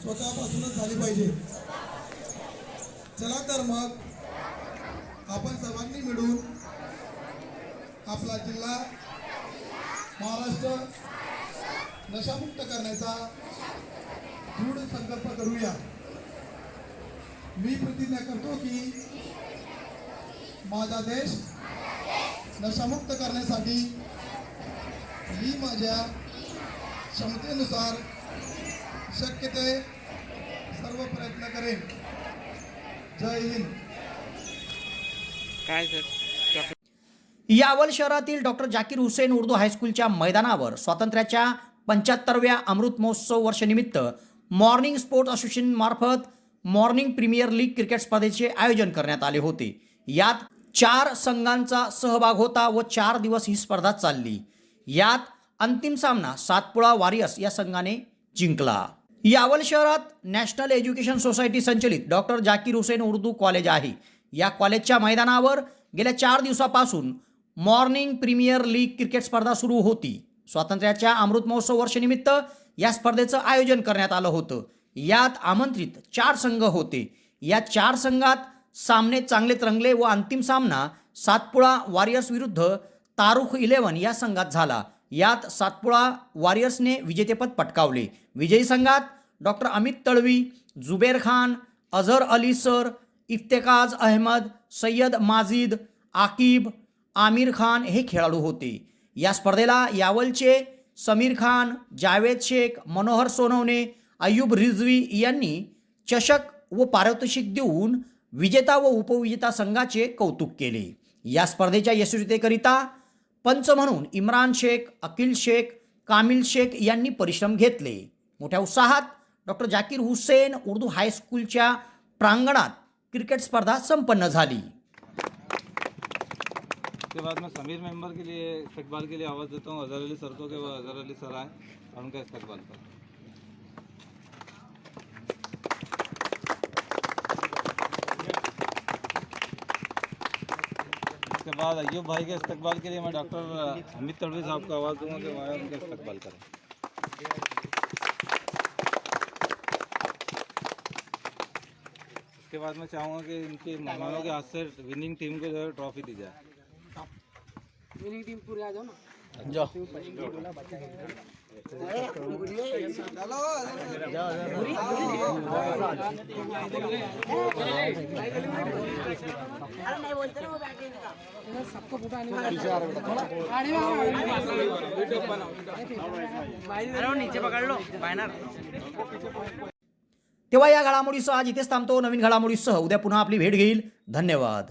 स्वतःपासूनच झाली पाहिजे. चला तर मग आपण सर्वांनी मिळून आपला जिल्हा महाराष्ट्र नशामुक्त करण्याचा दृढ संकल्प करूया. मी प्रतिज्ञा करतो की माझा देश नशामुक्त करण्यासाठी मी माझ्या क्षमतेनुसार शक्य ते सर्व प्रयत्न करेन. जय हिंद. काय सर? यावल शहरातील डॉक्टर जाकीर हुसेन उर्दू हायस्कूलच्या मैदानावर स्वातंत्र्याच्या 75व्या Amrit Mahotsav वर्षनिमित्त morning sports association मार्फत मॉर्निंग प्रीमियर लीग क्रिकेट स्पर्धेचे आयोजन करण्यात आले होते. यात 4 संघांचा सहभाग होता व 4 दिवस ही स्पर्धा चालली. यात अंतिम सामना सातपुडा वॉरियर्स या संघाने जिंकला. यावल शहरात नॅशनल एज्युकेशन सोसायटी संचलित डॉक्टर जाकीर हुसेन उर्दू कॉलेज आहे. या कॉलेजच्या मैदानावर गेल्या 4 दिवसापासून मॉर्निंग प्रीमियर लीग क्रिकेट स्पर्धा सुरू होती. स्वातंत्र्याच्या अमृत महोत्सव वर्षनिमित्त या स्पर्धेचं आयोजन करण्यात आलं होतं. यात आमंत्रित 4 संघ होते. या 4 संघात सामने चांगलेच रंगले व अंतिम सामना सातपुडा वॉरियर्स विरुद्ध तारुख 11 या संघात झाला. यात सातपुडा वॉरियर्सने विजेतेपद पटकावले. विजयी संघात डॉक्टर अमित तळवी, जुबेर खान, अझहर अली सर, इफ्तेकाज अहमद, सय्यद माजिद, आकिब, आमिर खान हे खेळाडू होते. या स्पर्धेला यावलचे समीर खान, जावेद शेख, मनोहर सोनवणे, अय्यूब रिझवी यांनी चषक व पारितोषिक देऊन विजेता व उपविजेता संघाचे कौतुक केले. या स्पर्धेच्या यशस्वीतेकरिता पंच म्हणून इम्रान शेख, अकिल शेख, कामिल शेख यांनी परिश्रम घेतले. मोठ्या उत्साहात डॉक्टर जाकीर हुसेन उर्दू हायस्कूलच्या प्रांगणात क्रिकेट स्पर्धा संपन्न झाली. उसके बाद मैं समीर मेंबर के लिए इस्तकबाल के लिए आवाज़ देता हूँ. अजहर अली सर को कि वो अजहर अली सर आए और उनका इस्तकबाल करें. उसके बाद अय्यूब भाई के इस्तकबाल के लिए मैं डॉक्टर हमीद तड़वी साहब को आवाज़ दूंगा कि वह उनका इस्तकबाल करें. उसके बाद मैं चाहूँगा कि इनके मेहमानों के हाथ से विनिंग टीम को जो है ट्रॉफी दी जाए. विनिंग टीम पूरे आ जाओ ना. जाओ. सबको फुटाने नीचे पकड़ लो बैनर. तेव्हा या घडामोडीसह आज इथेच थांबतो. नवीन घडामोडीसह उद्या पुन्हा आपली भेट घेईल. धन्यवाद.